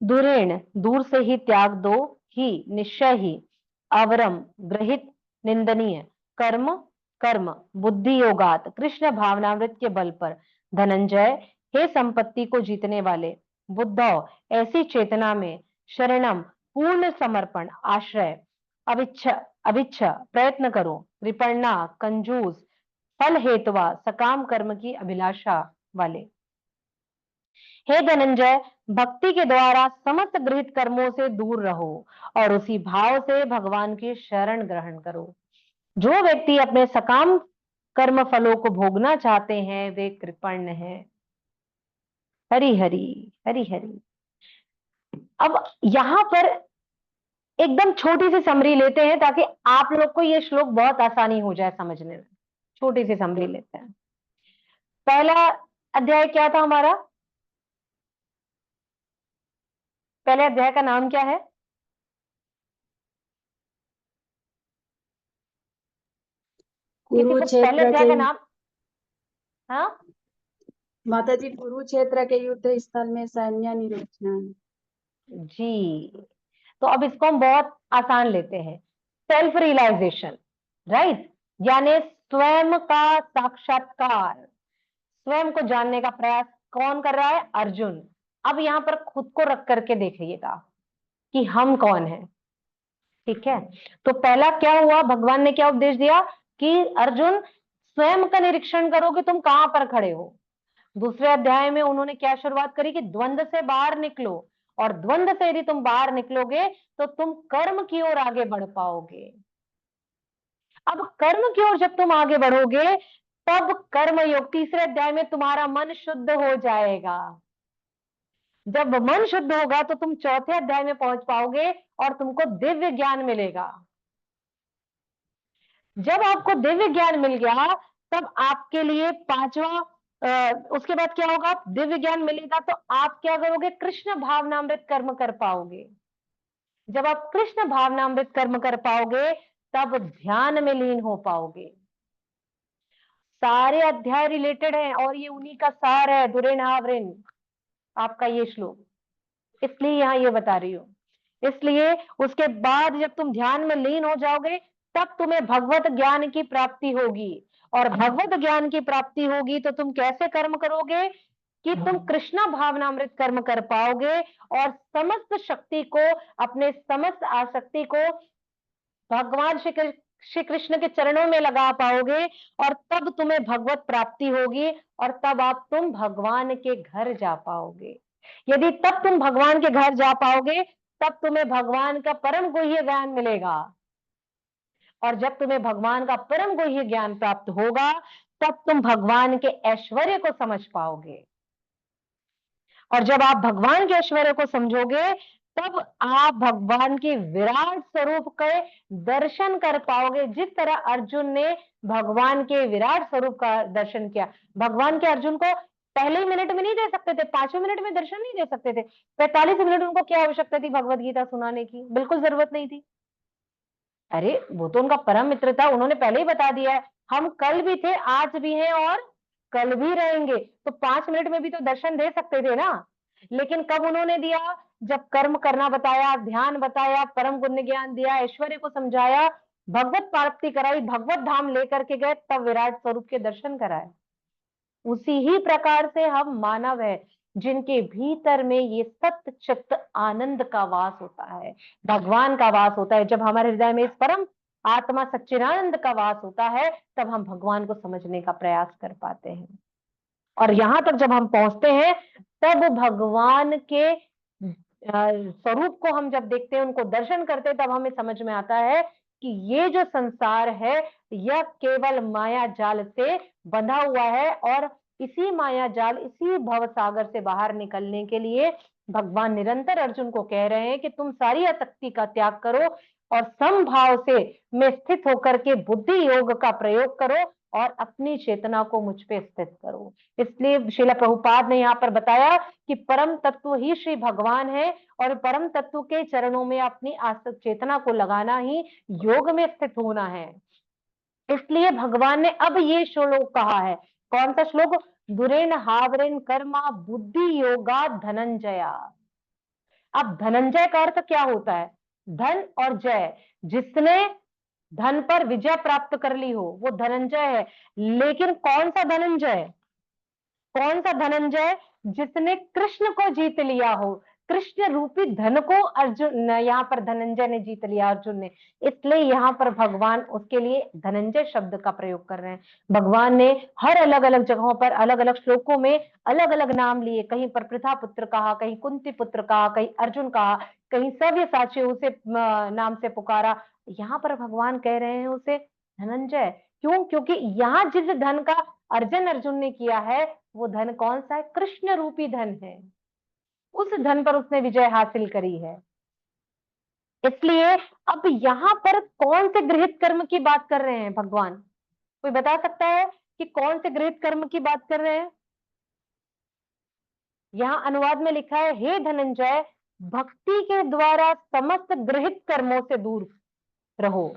Speaker 1: दूरेण, दूर से ही त्याग दो, ही निश्चय ही, अवरम ग्रहित निंदनीय, कर्म कर्म, बुद्धि योगात कृष्ण भावनामृत के बल पर, धनंजय हे संपत्ति को जीतने वाले, बुद्धौ ऐसी चेतना में, शरणम पूर्ण समर्पण आश्रय, अविच्छ अविच्छ प्रयत्न करो, कृपणा कंजूस, फल हेतवा सकाम कर्म की अभिलाषा वाले। हे धनंजय, भक्ति के द्वारा समस्त गृहित कर्मों से दूर रहो और उसी भाव से भगवान की शरण ग्रहण करो। जो व्यक्ति अपने सकाम कर्म फलों को भोगना चाहते हैं वे कृपण हैं। हरि हरि हरि हरि। अब यहाँ पर एकदम छोटी सी समरी लेते हैं ताकि आप लोग को ये श्लोक बहुत आसानी हो जाए समझने में। छोटी सी समरी लेते हैं। पहला अध्याय क्या था हमारा? पहले अध्याय का नाम क्या है? किसी को पहले
Speaker 6: कुरुक्षेत्र
Speaker 1: अध्याय
Speaker 6: के
Speaker 1: का नाम? हाँ,
Speaker 6: माता जी, कुरुक्षेत्र के युद्ध स्थल में सैन्य निरीक्षण।
Speaker 1: जी। तो अब इसको हम बहुत आसान लेते हैं। सेल्फ रियलाइजेशन, राइट, यानी स्वयं का साक्षात्कार, स्वयं को जानने का प्रयास कौन कर रहा है? अर्जुन। अब यहाँ पर खुद को रख करके देखिएगा कि हम कौन हैं। ठीक है, तो पहला क्या हुआ, भगवान ने क्या उपदेश दिया कि अर्जुन स्वयं का निरीक्षण करो कि तुम कहां पर खड़े हो। दूसरे अध्याय में उन्होंने क्या शुरुआत करी कि द्वंद्व से बाहर निकलो, और द्वंद्व से यदि तुम बाहर निकलोगे तो तुम कर्म की ओर आगे बढ़ पाओगे। अब कर्म की ओर जब तुम आगे बढ़ोगे तब कर्म योग, तीसरे अध्याय में तुम्हारा मन शुद्ध हो जाएगा। जब मन शुद्ध होगा तो तुम चौथे अध्याय में पहुंच पाओगे और तुमको दिव्य ज्ञान मिलेगा। जब आपको दिव्य ज्ञान मिल गया तब आपके लिए पांचवा, उसके बाद क्या होगा? दिव्य ज्ञान मिलेगा तो आप क्या करोगे? कृष्ण भावनामृत कर्म कर पाओगे। जब आप कृष्ण भावनामृत कर्म कर पाओगे तब ध्यान में लीन हो पाओगे। सारे अध्याय रिलेटेड हैं और ये उन्हीं का सार है। दुरेन हावरिन आपका ये श्लोक, इसलिए यहां ये बता रही हूं। इसलिए उसके बाद जब तुम ध्यान में लीन हो जाओगे तब तुम्हें भगवत ज्ञान की प्राप्ति होगी, और भगवत ज्ञान की प्राप्ति होगी तो तुम कैसे कर्म करोगे कि तुम कृष्णा भावनामृत कर्म कर पाओगे और समस्त शक्ति को, अपने समस्त आसक्ति को भगवान श्री कृष्ण के चरणों में लगा पाओगे, और तब तुम्हें भगवत प्राप्ति होगी और तब तुम भगवान के घर जा पाओगे। यदि तब तुम भगवान के घर जा पाओगे तब तुम्हें भगवान का परम गुह्य ज्ञान मिलेगा, और जब तुम्हें भगवान का परम गुह्य ज्ञान प्राप्त होगा तब तुम भगवान के ऐश्वर्य को समझ पाओगे, और जब आप भगवान के ऐश्वर्य को समझोगे तब आप भगवान के विराट स्वरूप के दर्शन कर पाओगे। जिस तरह अर्जुन ने भगवान के विराट स्वरूप का दर्शन किया। भगवान के अर्जुन को पहले ही मिनट में नहीं दे सकते थे, 5वें मिनट में दर्शन नहीं दे सकते थे। 45 मिनट उनको क्या आवश्यकता थी भगवत गीता सुनाने की? बिल्कुल जरूरत नहीं थी। अरे वो तो उनका परम मित्र था, उन्होंने पहले ही बता दिया है हम कल भी थे, आज भी हैं और कल भी रहेंगे। तो 5 मिनट में भी तो दर्शन दे सकते थे ना। लेकिन कब उन्होंने दिया? जब कर्म करना बताया, ध्यान बताया, परम गुण ज्ञान दिया, ऐश्वर्य को समझाया, भगवत प्राप्ति कराई, भगवत धाम लेकर के गए, तब विराट स्वरूप के दर्शन कराए। उसी ही प्रकार से हम मानव है जिनके भीतर में ये सत्य चित्त आनंद का वास होता है, भगवान का वास होता है। जब हमारे हृदय में इस परम आत्मा सच्चिदानंद का वास होता है तब हम भगवान को समझने का प्रयास कर पाते हैं। और यहां तक जब हम पहुंचते हैं तब भगवान के स्वरूप को हम जब देखते हैं, उनको दर्शन करते हैं, तब हमें समझ में आता है कि ये जो संसार है यह केवल माया जाल से बंधा हुआ है और इसी माया जाल, इसी भव सागर से बाहर निकलने के लिए भगवान निरंतर अर्जुन को कह रहे हैं कि तुम सारी आसक्ति का त्याग करो और समभाव से में स्थित होकर के बुद्धि योग का प्रयोग करो और अपनी चेतना को मुझ पे स्थित करो। इसलिए श्रील प्रभुपाद ने यहाँ पर बताया कि परम तत्व ही श्री भगवान है और परम तत्व के चरणों में अपनी आसक्त चेतना को लगाना ही योग में स्थित होना है। इसलिए भगवान ने अब ये श्लोक कहा है। कौन सा श्लोक? दुरेन हावरेन कर्मा बुद्धि योगा धनंजया। अब धनंजय का अर्थ क्या होता है? धन और जय, जिसने धन पर विजय प्राप्त कर ली हो वो धनंजय है। लेकिन कौन सा धनंजय? कौन सा धनंजय? जिसने कृष्ण को जीत लिया हो। कृष्ण रूपी धन को अर्जुन, यहाँ पर धनंजय ने जीत लिया, अर्जुन ने। इसलिए यहाँ पर भगवान उसके लिए धनंजय शब्द का प्रयोग कर रहे हैं। भगवान ने हर अलग अलग जगहों पर अलग अलग श्लोकों में अलग अलग नाम लिए। कहीं पर पृथा पुत्र कहा, कहीं कुंती पुत्र कहा, कहीं अर्जुन कहा, कहीं सव्यसाची उसे नाम से पुकारा। यहाँ पर भगवान कह रहे हैं उसे धनंजय। क्यों? क्योंकि यहाँ जिस धन का अर्जुन ने किया है वो धन कौन सा है? कृष्ण रूपी धन है। उस धन पर उसने विजय हासिल करी है। इसलिए अब यहाँ पर कौन से गृहीत कर्म की बात कर रहे हैं भगवान? कोई बता सकता है कि कौन से गृहीत कर्म की बात कर रहे हैं? यहाँ अनुवाद में लिखा है, हे धनंजय, भक्ति के द्वारा समस्त गृहीत कर्मों से दूर रहो।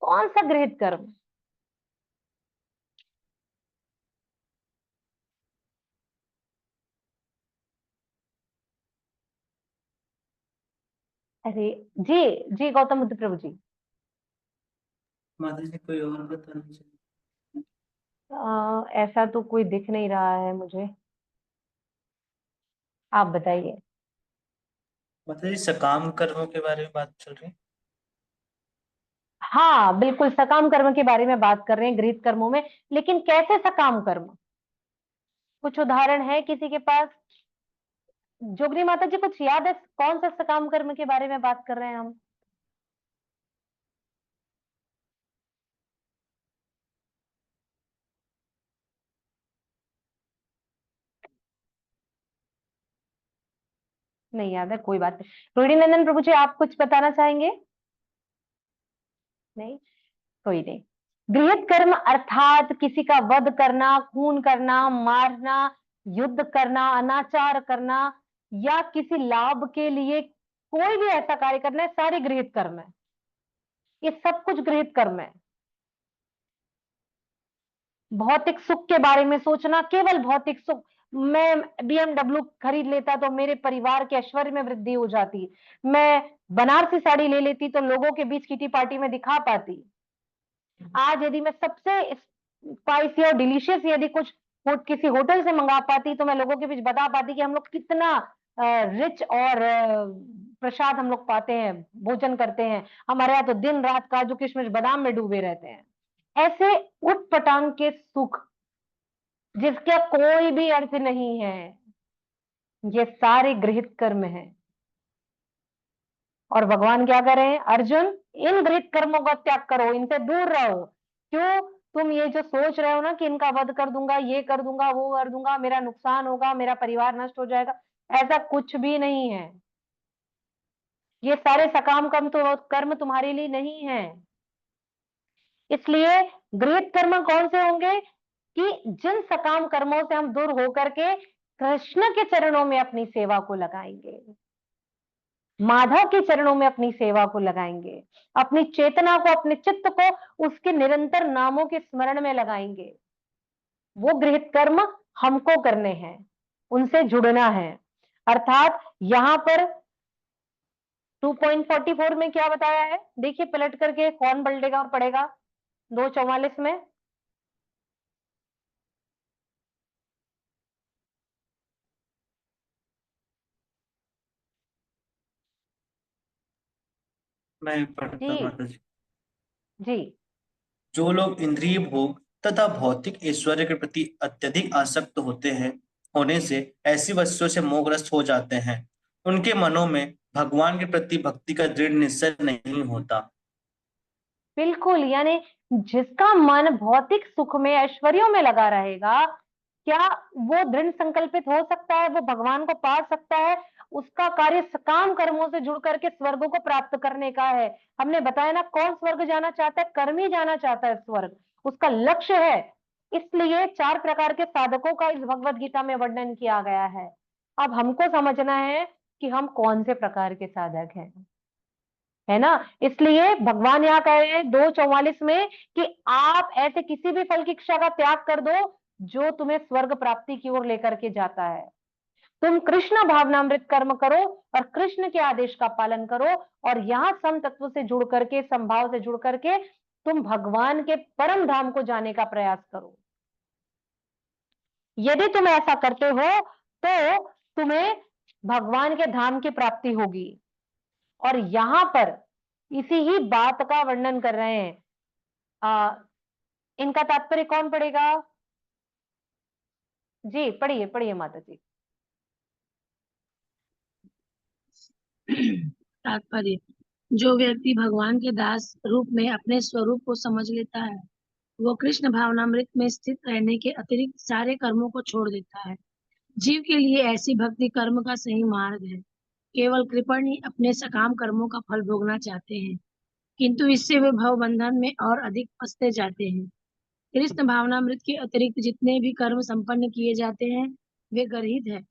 Speaker 1: कौन सा गृहीत कर्म? अरे जी जी, गौतम बुद्ध प्रभु जी।
Speaker 2: माता जी कोई और बताना चाहिए?
Speaker 1: ऐसा तो कोई दिख नहीं रहा है मुझे, आप बताइए।
Speaker 2: माता जी सकाम कर्मों के बारे में बात चल रही है।
Speaker 1: हाँ बिल्कुल, सकाम कर्म के बारे में बात कर रहे हैं गृहीत कर्मों में। लेकिन कैसे सकाम कर्म? कुछ उदाहरण है किसी के पास? जोगनी माता जी कुछ याद है कौन सा सकाम कर्म के बारे में बात कर रहे हैं हम? नहीं याद है, कोई बात नहीं। रोहिणी नंदन प्रभु जी आप कुछ बताना चाहेंगे? नहीं, कोई नहीं। गृहीत कर्म अर्थात किसी का वध करना, खून करना, मारना, युद्ध करना, अनाचार करना या किसी लाभ के लिए कोई भी ऐसा कार्य करना है, सारे गृहीत कर्म है। ये सब कुछ गृहीत कर्म है। भौतिक सुख के बारे में सोचना, केवल भौतिक सुख। मैं BMW खरीद लेता तो मेरे परिवार के ऐश्वर्य में वृद्धि हो जाती। मैं बनारसी साड़ी ले लेती तो लोगों के बीच किटी पार्टी में दिखा पाती। आज यदि मैं सबसे स्पाइसी और डिलीशियस यदि कुछ किसी होटल से मंगा पाती तो मैं लोगों के बीच बता पाती कि हम लोग कितना रिच और प्रसाद हम लोग पाते हैं, भोजन करते हैं। हमारे यहाँ तो दिन रात काजू किशमिश बादाम में डूबे रहते हैं। ऐसे उटपटांग के सुख जिसका कोई भी अर्थ नहीं है, ये सारे गृहीत कर्म हैं। और भगवान क्या कर रहे हैं? अर्जुन, इन गृहीत कर्मों का त्याग करो, इनसे दूर रहो। क्यों? तुम ये जो सोच रहे हो ना कि इनका वध कर दूंगा, ये कर दूंगा, वो कर दूंगा, मेरा नुकसान होगा, मेरा परिवार नष्ट हो जाएगा, ऐसा कुछ भी नहीं है। ये सारे सकाम कर्म तुम्हारे लिए नहीं है। इसलिए गृहीत कर्म कौन से होंगे? कि जिन सकाम कर्मों से हम दूर होकर के कृष्ण के चरणों में अपनी सेवा को लगाएंगे, माधव के चरणों में अपनी सेवा को लगाएंगे, अपनी चेतना को, अपने चित्त को उसके निरंतर नामों के स्मरण में लगाएंगे। वो गृहीत कर्म हमको करने हैं, उनसे जुड़ना है। अर्थात यहां पर 2.44 में क्या बताया है? देखिए पलट करके कौन पलटेगा और पढ़ेगा 2:44 में।
Speaker 2: मैं पढ़ता
Speaker 1: जी
Speaker 2: माता जी।
Speaker 1: जी
Speaker 2: जो लोग इंद्रिय भोग तथा भौतिक ऐश्वर्य के प्रति अत्यधिक आसक्त होते हैं, होने से ऐसी वस्तुओं से मोहग्रस्त हो जाते हैं, उनके मनों में भगवान के प्रति भक्ति का दृढ़ निश्चय नहीं होता।
Speaker 1: बिल्कुल, यानी जिसका मन भौतिक सुख में, ऐश्वर्यों में लगा रहेगा, क्या वो दृढ़ संकल्पित हो सकता है, वो भगवान को पा सकता है? उसका कार्य सकाम कर्मों से जुड़ करके स्वर्ग को प्राप्त करने का है। हमने बताया ना, कौन स्वर्ग जाना चाहता है? कर्मी जाना चाहता है स्वर्ग, उसका लक्ष्य है। इसलिए 4 प्रकार के साधकों का इस भगवत गीता में वर्णन किया गया है। अब हमको समझना है कि हम कौन से प्रकार के साधक हैं, है ना? इसलिए भगवान यहाँ कह रहे हैं 2:44 में कि आप ऐसे किसी भी फल की इच्छा का त्याग कर दो जो तुम्हें स्वर्ग प्राप्ति की ओर लेकर के जाता है। तुम कृष्ण भावनामृत कर्म करो और कृष्ण के आदेश का पालन करो, और यहाँ सम तत्व से जुड़ करके, समभाव से जुड़ करके तुम भगवान के परम धाम को जाने का प्रयास करो। यदि तुम ऐसा करते हो तो तुम्हें भगवान के धाम की प्राप्ति होगी। और यहां पर इसी ही बात का वर्णन कर रहे हैं। इनका तात्पर्य कौन पढ़ेगा? जी पढ़िए पढ़िए माता जी।
Speaker 7: तात्पर्य, जो व्यक्ति भगवान के दास रूप में अपने स्वरूप को समझ लेता है, वो कृष्ण भावनामृत में स्थित रहने के अतिरिक्त सारे कर्मों को छोड़ देता है। जीव के लिए ऐसी भक्ति कर्म का सही मार्ग है। केवल कृपण ही अपने सकाम कर्मों का फल भोगना चाहते हैं, किंतु इससे वे भव बंधन में और अधिक फंसते जाते हैं। कृष्ण भावनामृत के अतिरिक्त जितने भी कर्म संपन्न किए जाते हैं वे गर्हित है,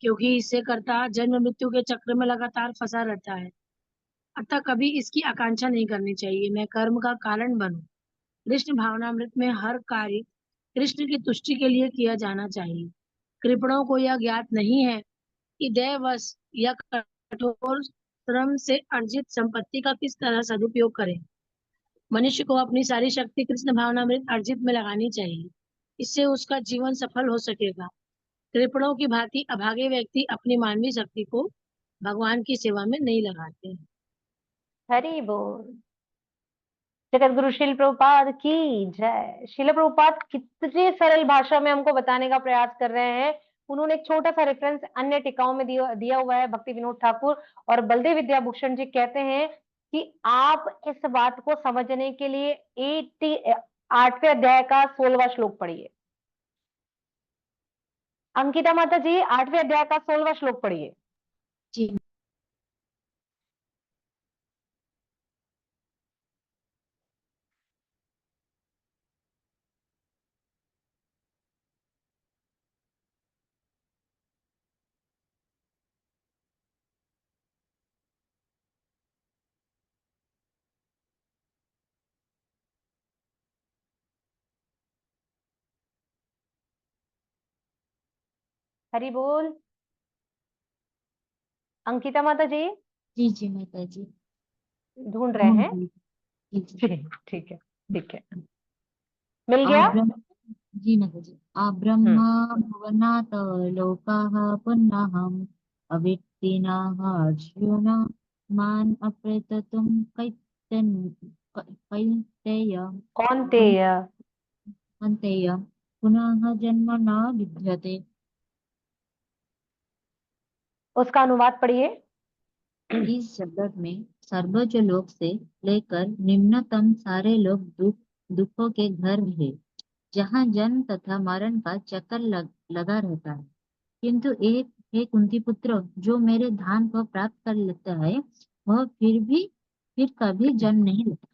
Speaker 7: क्योंकि इससे कर्ता जन्म मृत्यु के चक्र में लगातार फंसा रहता है। अतः कभी इसकी आकांक्षा नहीं करनी चाहिए मैं कर्म का कारण बनूं। कृष्ण भावनामृत में हर कार्य कृष्ण की तुष्टि के लिए किया जाना चाहिए। कृपणों को यह ज्ञात नहीं है कि दैवश या कठोर श्रम से अर्जित संपत्ति का किस तरह सदुपयोग करें। मनुष्य को अपनी सारी शक्ति कृष्ण भावनामृत अर्जित में लगानी चाहिए, इससे उसका जीवन सफल हो सकेगा। कृपणों की भांति अभागे व्यक्ति अपनी मानवीय शक्ति को भगवान की सेवा में नहीं लगाते हैं।
Speaker 1: हरि बोल। जगत गुरु शिल प्रभुपाद की जय। शिल प्रभुपाद कितनी सरल भाषा में हमको बताने का प्रयास कर रहे हैं। उन्होंने एक छोटा सा रेफरेंस अन्य टीकाओं में दिया हुआ है। भक्ति विनोद ठाकुर और बलदेव विद्याभूषण जी कहते हैं कि आप इस बात को समझने के लिए 8वें अध्याय का 16वां श्लोक पढ़िए। अंकिता माता जी 8वें अध्याय का 16वां श्लोक पढ़िए।
Speaker 3: जी
Speaker 1: हरि बोल। अंकिता माता जी
Speaker 3: जी माता जी
Speaker 1: ढूंढ रहे हैं।
Speaker 3: जी जी
Speaker 1: ठीक है ठीक है, मिल गया।
Speaker 3: जी माता जी। ब्रह्मा भुवनात् लोकाः पुनः अवित्तिनाः अर्जुन मान अप्रततुं कैतेय
Speaker 1: कौन्तेय।
Speaker 3: अन्तेय पुनः जन्म न विद्यते।
Speaker 1: उसका अनुवाद पढ़िए।
Speaker 3: इस जगत में सर्वोच्च लोक से लेकर निम्नतम सारे लोग दुखों के घर है, जहाँ जन्म तथा मरण का चक्कर लगा रहता है। किंतु एक हे कुंती पुत्र, जो मेरे धाम को प्राप्त कर लेता है वह फिर कभी जन्म नहीं लेता।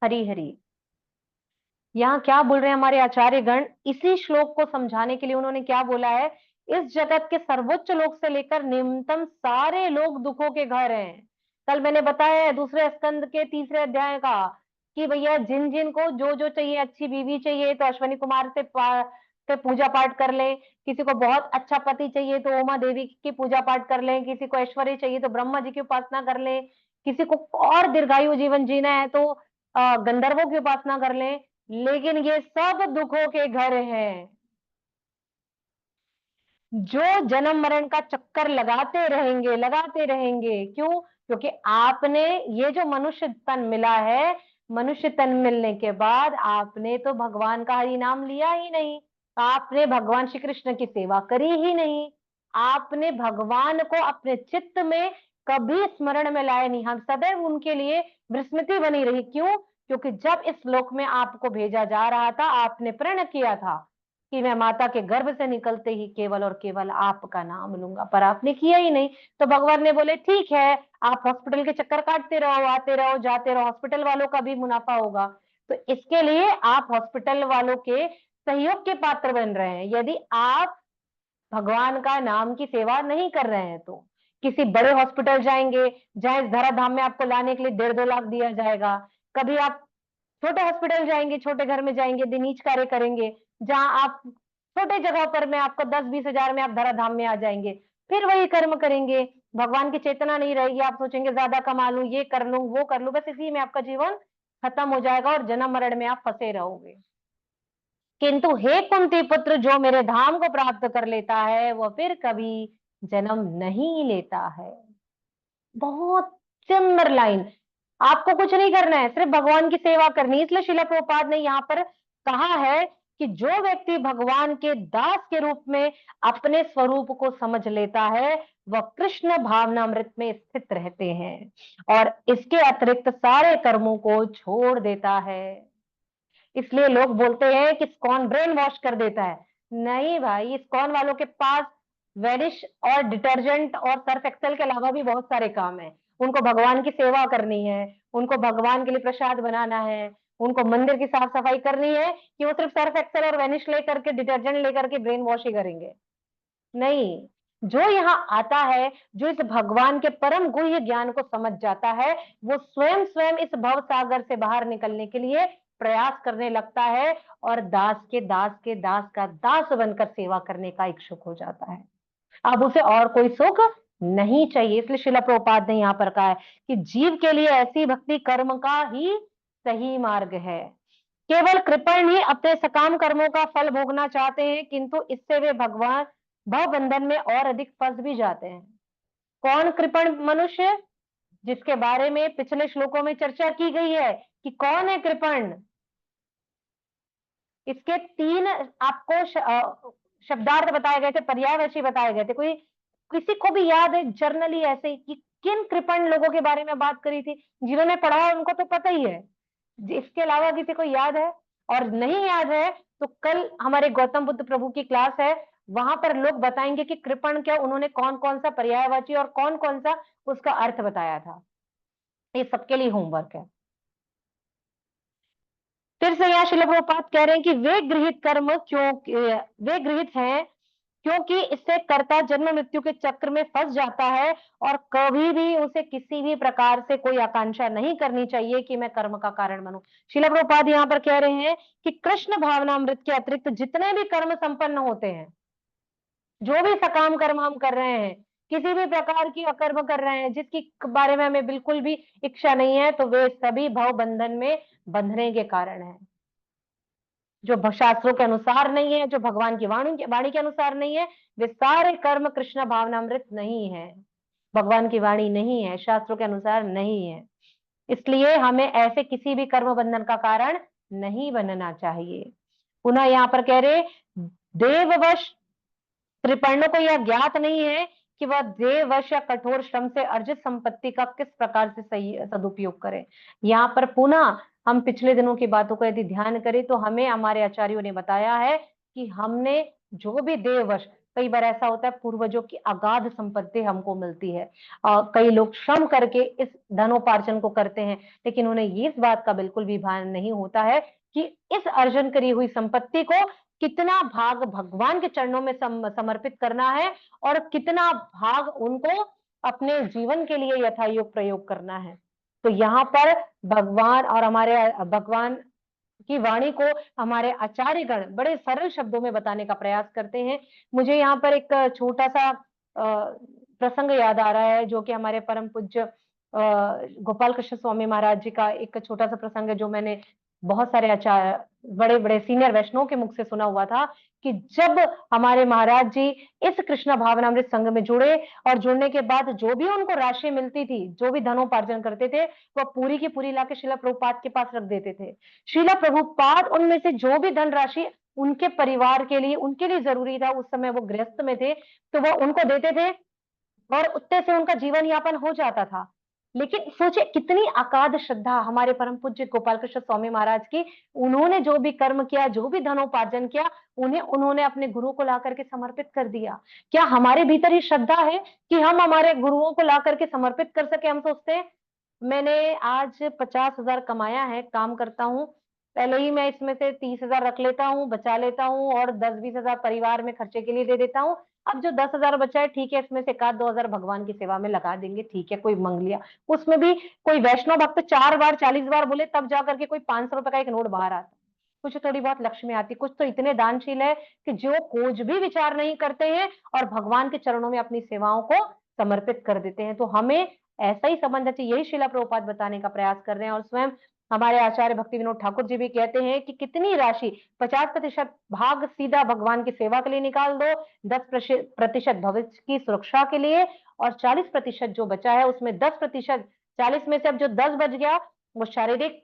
Speaker 1: हरी हरी। यहाँ क्या बोल रहे हैं हमारे आचार्य गण? इसी श्लोक को समझाने के लिए उन्होंने क्या बोला है? इस जगत के सर्वोच्च लोक से लेकर निम्नतम सारे लोग दुखों के घर हैं। कल मैंने बताया है दूसरे स्कंद के 3रे अध्याय का कि भैया जिन जिन को जो जो चाहिए, अच्छी बीवी चाहिए तो अश्वनी कुमार से पूजा पाठ कर लें, किसी को बहुत अच्छा पति चाहिए तो उमा देवी की पूजा पाठ कर लें, किसी को ऐश्वर्य चाहिए तो ब्रह्मा जी की उपासना कर लें, किसी को और दीर्घायु जीवन जीना है तो गंधर्वों की उपासना कर लें। लेकिन ये सब दुखों के घर हैं। जो जन्म मरण का चक्कर लगाते रहेंगे। क्यों? क्योंकि आपने ये जो मनुष्य तन मिला है, मनुष्य तन मिलने के बाद आपने तो भगवान का हरि नाम लिया ही नहीं, आपने भगवान श्री कृष्ण की सेवा करी ही नहीं, आपने भगवान को अपने चित्त में कभी स्मरण में लाए नहीं, हम सदैव उनके लिए विस्मृति बनी रही। क्यों? क्योंकि जब इस लोक में आपको भेजा जा रहा था, आपने प्रण किया था कि मैं माता के गर्भ से निकलते ही केवल और केवल आपका नाम लूंगा, पर आपने किया ही नहीं। तो भगवान ने बोले ठीक है, आप हॉस्पिटल के चक्कर काटते रहो, आते रहो, जाते रहो, हॉस्पिटल वालों का भी मुनाफा होगा। तो इसके लिए आप हॉस्पिटल वालों के सहयोग के पात्र बन रहे हैं। यदि आप भगवान का नाम की सेवा नहीं कर रहे हैं तो किसी बड़े हॉस्पिटल जाएंगे, जहां इस धराधाम में आपको लाने के लिए 1.5-2 लाख दिया जाएगा। कभी आप छोटे हॉस्पिटल जाएंगे, छोटे घर में जाएंगे, दिनीच कार्य करेंगे, जहां आप छोटे जगह पर में आपको 10-20 हजार में आप धराधाम में आ जाएंगे, फिर वही कर्म करेंगे। भगवान की चेतना नहीं रहेगी, आप सोचेंगे ज्यादा कमा लूं, ये कर लूं, वो कर लूं, बस इसी में आपका जीवन खत्म हो जाएगा और जन्म मरण में आप फंसे रहोगे। किंतु हे कुंती पुत्र, जो मेरे धाम को प्राप्त कर लेता है वह फिर कभी जन्म नहीं लेता है। बहुत सुंदर लाइन। आपको कुछ नहीं करना है, सिर्फ भगवान की सेवा करनी है। इसलिए श्रील प्रभुपाद ने यहाँ पर कहा है कि जो व्यक्ति भगवान के दास के रूप में अपने स्वरूप को समझ लेता है वह कृष्ण भावनामृत में स्थित रहते हैं और इसके अतिरिक्त सारे कर्मों को छोड़ देता है। इसलिए लोग बोलते हैं कि इस्कॉन ब्रेन वॉश कर देता है। नहीं भाई, इस्कॉन वालों के पास वेनिश और डिटर्जेंट और सर्फ एक्सेल के अलावा भी बहुत सारे काम है। उनको भगवान की सेवा करनी है, उनको भगवान के लिए प्रसाद बनाना है, उनको मंदिर की साफ सफाई करनी है, कि वो सिर्फ सर्फ एक्सेल और वेनिश लेकर के, डिटर्जेंट लेकर के ब्रेन वॉश ही करेंगे। नहीं, जो यहाँ आता है, जो इस भगवान के परम गुह्य ज्ञान को समझ जाता है, वो स्वयं स्वयं इस भव सागर से बाहर निकलने के लिए प्रयास करने लगता है और दास के दास के दास का दास बनकर सेवा करने का इच्छुक हो जाता है। अब उसे और कोई सुख नहीं चाहिए। इसलिए श्रील प्रभुपाद ने यहाँ पर कहा है कि जीव के लिए ऐसी भक्ति कर्म का ही सही मार्ग है। केवल कृपण ही अपने सकाम कर्मों का फल भोगना चाहते हैं, किंतु इससे वे भगवान भव बंधन में और अधिक फंस भी जाते हैं। कौन कृपण मनुष्य? जिसके बारे में पिछले श्लोकों में चर्चा की गई है कि कौन है कृपण। इसके 3 आपको शब्दार्थ बताए गए थे, पर्यायवाची बताए गए थे। कोई किसी को भी याद है जर्नली ऐसे कि किन कृपण लोगों के बारे में बात करी थी? जिन्होंने पढ़ा है उनको तो पता ही है, इसके अलावा किसी को याद है? और नहीं याद है तो कल हमारे गौतम बुद्ध प्रभु की क्लास है, वहां पर लोग बताएंगे कि कृपण क्या, उन्होंने कौन कौन सा पर्यायवाची और कौन कौन सा उसका अर्थ बताया था। ये सबके लिए होमवर्क है। फिर से यहाँ श्रील प्रभुपाद कह रहे हैं कि वे गृहित कर्म वे गृहित हैं क्योंकि इससे कर्ता जन्म मृत्यु के चक्र में फंस जाता है और कभी भी उसे किसी भी प्रकार से कोई आकांक्षा नहीं करनी चाहिए कि मैं कर्म का कारण बनूं। श्रील प्रभुपाद यहाँ पर कह रहे हैं कि कृष्ण भावनामृत के अतिरिक्त जितने भी कर्म संपन्न होते हैं, जो भी सकाम कर्म हम कर रहे हैं, किसी भी प्रकार की अकर्म कर रहे हैं जिसकी बारे में हमें बिल्कुल भी इच्छा नहीं है, तो वे सभी भव बंधन में बंधने के कारण है। जो शास्त्रों के अनुसार नहीं है, जो भगवान की वाणी के अनुसार नहीं है, वे सारे कर्म कृष्ण भावनामृत नहीं है, भगवान की वाणी नहीं है, शास्त्रों के अनुसार नहीं है। इसलिए हमें ऐसे किसी भी कर्म बंधन का कारण नहीं बनना चाहिए। पुनः यहाँ पर कह रहे देववश त्रिपर्णों को यह ज्ञात नहीं है कि वह देववश या कठोर श्रम से अर्जित संपत्ति का किस प्रकार से सही सदुपयोग करें। यहाँ पर पुनः हम पिछले दिनों की बातों को यदि ध्यान करें तो हमें हमारे आचार्यों ने बताया है कि हमने जो भी देववश, कई बार ऐसा होता है पूर्वजों की अगाध संपत्ति हमको मिलती है, कई लोग श्रम करके इस धनोपार्जन को करते हैं, लेकिन उन्हें इस बात का बिल्कुल भी भान नहीं होता है कि इस अर्जन करी हुई संपत्ति को कितना भाग भगवान के चरणों में समर्पित करना है और कितना भाग उनको अपने जीवन के लिए यथायोग प्रयोग करना है। तो यहाँ पर भगवान और हमारे भगवान की वाणी को हमारे आचार्यगण बड़े सरल शब्दों में बताने का प्रयास करते हैं। मुझे यहाँ पर एक छोटा सा प्रसंग याद आ रहा है, जो कि हमारे परम पूज्य गोपाल कृष्ण स्वामी महाराज जी का एक छोटा सा प्रसंग है, जो मैंने बहुत सारे आचार्य, बड़े बड़े सीनियर वैष्णव के मुख से सुना हुआ था कि जब हमारे महाराज जी इस कृष्ण भावनामृत संघ में जुड़े और जुड़ने के बाद जो भी उनको राशि मिलती थी, जो भी धनोपार्जन करते थे, वह पूरी की पूरी लाके श्रील प्रभुपाद के पास रख देते थे। श्रील प्रभुपाद उनमें से जो भी धन राशि उनके परिवार के लिए, उनके लिए जरूरी था, उस समय वो गृहस्थ में थे, तो वह उनको देते थे और उतने से उनका जीवन यापन हो जाता था। लेकिन सोचे कितनी अगाध श्रद्धा हमारे परम पूज्य गोपाल कृष्ण स्वामी महाराज की। उन्होंने जो भी कर्म किया, जो भी धनोपार्जन किया, उन्होंने अपने गुरु को ला करके समर्पित कर दिया। क्या हमारे भीतर ही श्रद्धा है कि हम हमारे गुरुओं को ला करके समर्पित कर सके? हम सोचते हैं मैंने आज 50,000 कमाया है, काम करता हूँ, पहले ही मैं इसमें से 30,000 रख लेता हूँ, बचा लेता हूँ और 10-20,000 परिवार में खर्चे के लिए दे देता हूँ। अब जो 10,000 बचा है, ठीक है, इसमें से 1-2,000 भगवान की सेवा में लगा देंगे, ठीक है, कोई मांग लिया। उसमें भी कोई वैष्णव भक्त 4 बार 40 बार बोले तब जा करके कोई 500 रुपए का एक नोट बाहर आता। कुछ थोड़ी बहुत लक्ष्मी आती, कुछ तो इतने दानशील है कि जो कुछ भी विचार नहीं करते हैं और भगवान के चरणों में अपनी सेवाओं को समर्पित कर देते हैं। तो हमें ऐसा ही समझना चाहिए। यही श्रीला प्रभुपाद बताने का प्रयास कर रहे हैं और स्वयं हमारे आचार्य भक्ति विनोद ठाकुर जी भी कहते हैं कि कितनी राशि 50% भाग सीधा भगवान की सेवा के लिए निकाल दो, 10% भविष्य की सुरक्षा के लिए और 40% जो बचा है उसमें 10%, 40 में से अब जो 10 बच गया वो शारीरिक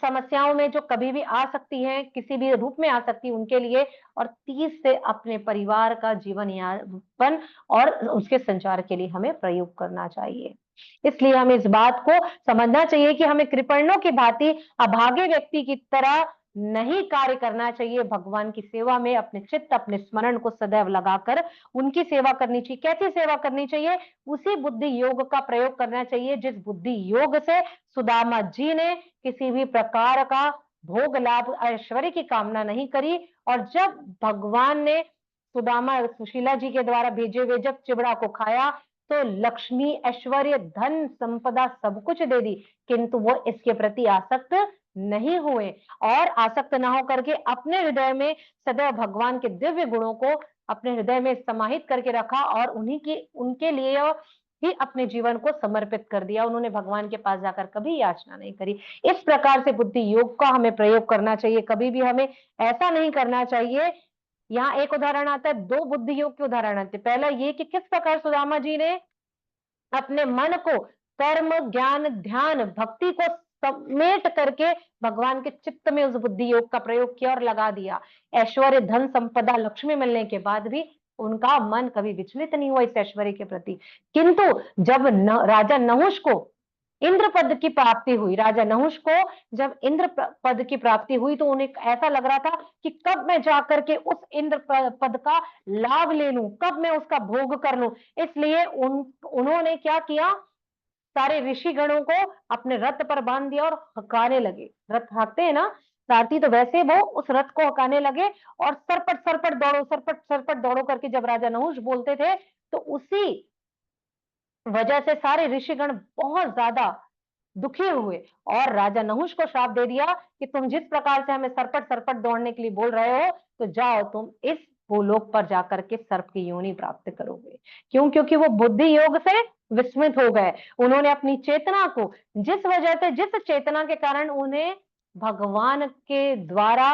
Speaker 1: समस्याओं में जो कभी भी आ सकती हैं, किसी भी रूप में आ सकती है उनके लिए, और 30 से अपने परिवार का जीवन यापन और उसके संचार के लिए हमें प्रयोग करना चाहिए। इसलिए हमें इस बात को समझना चाहिए कि हमें कृपणों की भांति अभागे व्यक्ति की तरह नहीं कार्य करना चाहिए। भगवान की सेवा में अपने चित्त, अपने स्मरण को सदैव लगाकर उनकी सेवा करनी चाहिए। कैसी सेवा करनी चाहिए? उसी बुद्धि योग का प्रयोग करना चाहिए जिस बुद्धि योग से सुदामा जी ने किसी भी प्रकार का भोग लाभ ऐश्वर्य की कामना नहीं करी। और जब भगवान ने सुदामा सुशीला जी के द्वारा भेजे हुए जब चिबड़ा को खाया तो लक्ष्मी, ऐश्वर्य, धन, संपदा सब कुछ दे दी, किंतु वो इसके प्रति आसक्त नहीं हुए और आसक्त ना हो करके अपने हृदय में सदैव भगवान के दिव्य गुणों को अपने हृदय में समाहित करके रखा और उनके लिए ही अपने जीवन को समर्पित कर दिया। उन्होंने भगवान के पास जाकर कभी याचना नहीं करी। इस प्रकार से बुद्धि योग का हमें प्रयोग करना चाहिए। कभी भी हमें ऐसा नहीं करना चाहिए। यहाँ एक उदाहरण आता है, 2 बुद्धि योग के उदाहरण आते हैं। पहला ये कि किस प्रकार सुदामा जी ने अपने मन को कर्म, ज्ञान, ध्यान, भक्ति को समेट करके भगवान के चित्त में उस बुद्धि योग का प्रयोग किया और लगा दिया। ऐश्वर्य, धन, संपदा, लक्ष्मी मिलने के बाद भी उनका मन कभी विचलित नहीं हुआ इस ऐश्वर्य के प्रति। किंतु जब राजा नहुष को इंद्र पद की प्राप्ति हुई, राजा नहुष को जब इंद्र पद की प्राप्ति हुई तो उन्हें ऐसा लग रहा था कि कब मैं जाकर के उस इंद्र पद का लाभ ले लूं, कब मैं उसका भोग कर लूं। इसलिए उन्होंने क्या किया, सारे ऋषि गणों को अपने रथ पर बांध दिया और हकाने लगे। रथ हाँकते हैं ना सारथी, तो वैसे वो उस रथ को हकाने लगे और सरपट सरपट दौड़ो करके जब राजा नहुष बोलते थे तो उसी वजह से सारे ऋषिगण बहुत ज्यादा दुखी हुए और राजा नहुष को श्राप दे दिया कि तुम जिस प्रकार से हमें सरपट दौड़ने के लिए बोल रहे हो तो जाओ तुम इस भूलोक पर जाकर के सर्प की योनि प्राप्त करोगे। क्यों? क्योंकि वो बुद्धि योग से विस्मित हो गए। उन्होंने अपनी चेतना को, जिस वजह से, जिस चेतना के कारण उन्हें भगवान के द्वारा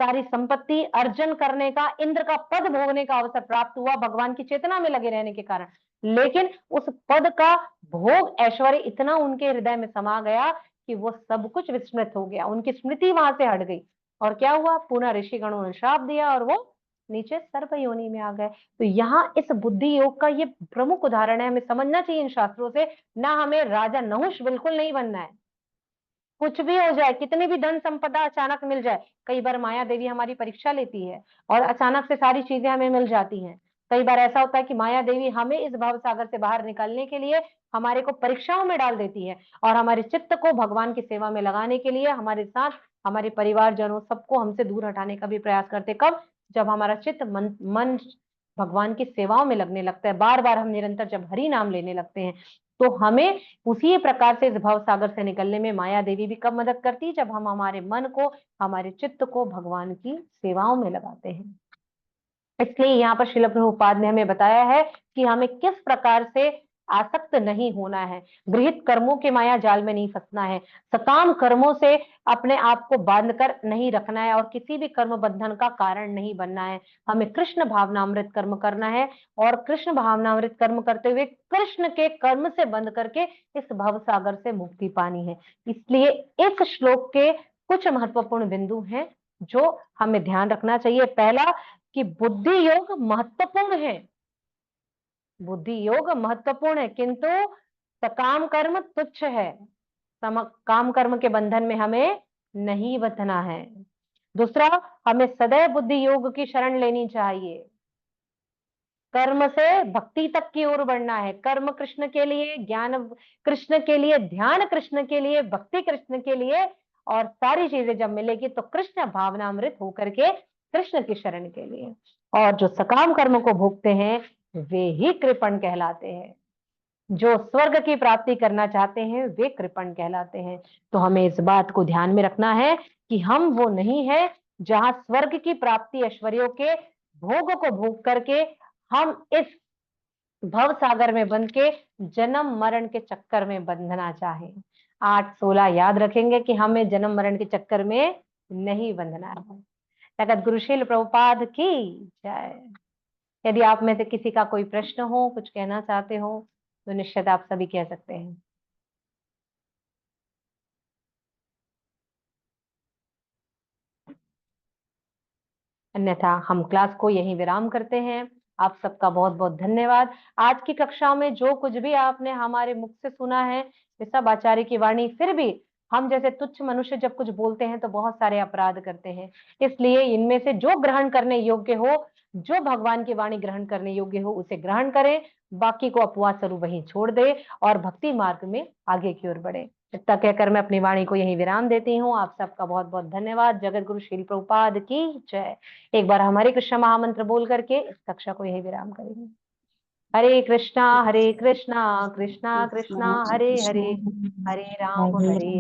Speaker 1: सारी संपत्ति अर्जन करने का, इंद्र का पद भोगने का अवसर प्राप्त हुआ भगवान की चेतना में लगे रहने के कारण, लेकिन उस पद का भोग ऐश्वर्य इतना उनके हृदय में समा गया कि वो सब कुछ विस्मृत हो गया, उनकी स्मृति वहां से हट गई। और क्या हुआ? पुनः ऋषिगणों ने श्राप दिया और वो नीचे सर्प योनि में आ गए। तो यहाँ इस बुद्धि योग का ये प्रमुख उदाहरण है। हमें समझना चाहिए इन शास्त्रों से, ना हमें राजा नहुष बिल्कुल नहीं बनना है। कुछ भी हो जाए, कितनी भी धन संपदा अचानक मिल जाए, कई बार माया देवी हमारी परीक्षा लेती है और अचानक से सारी चीजें हमें मिल जाती हैं। कई बार ऐसा होता है कि माया देवी हमें इस भव सागर से बाहर निकालने के लिए हमारे को परीक्षाओं में डाल देती है और हमारे चित्त को भगवान की सेवा में लगाने के लिए हमारे साथ हमारे परिवारजनों सबको हमसे दूर हटाने का भी प्रयास करते। कब? जब हमारा चित्त मन भगवान की सेवाओं में लगने लगता है, बार बार हम निरंतर जब हरि नाम लेने लगते हैं, तो हमें उसी प्रकार से इस भव सागर से निकलने में माया देवी भी कब मदद करती है? जब हम हमारे मन को, हमारे चित्त को भगवान की सेवाओं में लगाते हैं। इसलिए यहाँ पर श्रील प्रभुपाद ने हमें बताया है कि हमें किस प्रकार से आसक्त नहीं होना है, गृहित कर्मों के माया जाल में नहीं फंसना है, सकाम कर्मों से अपने आप को बांधकर नहीं रखना है और किसी भी कर्म बंधन का कारण नहीं बनना है। हमें कृष्ण भावनामृत कर्म करना है और कृष्ण भावनामृत कर्म करते हुए कृष्ण के कर्म से बंध करके इस भव सागर से मुक्ति पानी है। इसलिए इस श्लोक के कुछ महत्वपूर्ण बिंदु हैं जो हमें ध्यान रखना चाहिए। पहला कि बुद्धि योग महत्वपूर्ण है, बुद्धि योग महत्वपूर्ण है, किंतु सकाम कर्म तुच्छ है। काम कर्म के बंधन में हमें नहीं बंधना है। दूसरा, हमें सदैव बुद्धि योग की शरण लेनी चाहिए। कर्म से भक्ति तक की ओर बढ़ना है। कर्म कृष्ण के लिए, ज्ञान कृष्ण के लिए, ध्यान कृष्ण के लिए, भक्ति कृष्ण के लिए, और सारी चीजें जब मिलेगी तो कृष्ण भावनामृत होकर के कृष्ण की शरण के लिए। और जो सकाम कर्म को भोगते हैं वे ही कृपण कहलाते हैं। जो स्वर्ग की प्राप्ति करना चाहते हैं वे कृपण कहलाते हैं। तो हमें इस बात को ध्यान में रखना है कि हम वो नहीं है जहां स्वर्ग की प्राप्ति ऐश्वर्यों के भोग को भोग करके हम इस भव सागर में बंध के जन्म मरण के चक्कर में बंधना चाहें। 8-16 याद रखेंगे कि हमें जन्म मरण के चक्कर में नहीं बंधना है। जगत गुरु श्रील प्रभुपाद की जय। यदि आप में से किसी का कोई प्रश्न हो, कुछ कहना चाहते हो, तो निश्चित आप सभी कह सकते हैं। अन्यथा हम क्लास को यहीं विराम करते हैं। आप सबका बहुत बहुत धन्यवाद। आज की कक्षा में जो कुछ भी आपने हमारे मुख से सुना है ये सब आचार्य की वाणी। फिर भी हम जैसे तुच्छ मनुष्य जब कुछ बोलते हैं तो बहुत सारे अपराध करते हैं, इसलिए इनमें से जो ग्रहण करने योग्य हो, जो भगवान की वाणी ग्रहण करने योग्य हो उसे ग्रहण करें, बाकी को अपवाद स्वरूप वहीं छोड़ दे और भक्ति मार्ग में आगे की ओर बढ़े। इतना कहकर मैं अपनी वाणी को यहीं विराम देती हूँ। आप सबका बहुत बहुत धन्यवाद। जगत गुरु श्रील प्रभुपाद की जय। एक बार हमारे कृष्ण महामंत्र बोल करके इस कक्षा को यही विराम करेंगे। हरे कृष्णा कृष्णा कृष्णा हरे हरे, हरे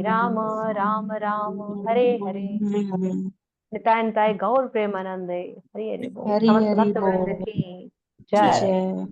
Speaker 1: राम राम राम हरे हरे। निताय निताय गौर प्रेमानंदे। हरि हरि बोल। समस्त भक्त वृंद की जय।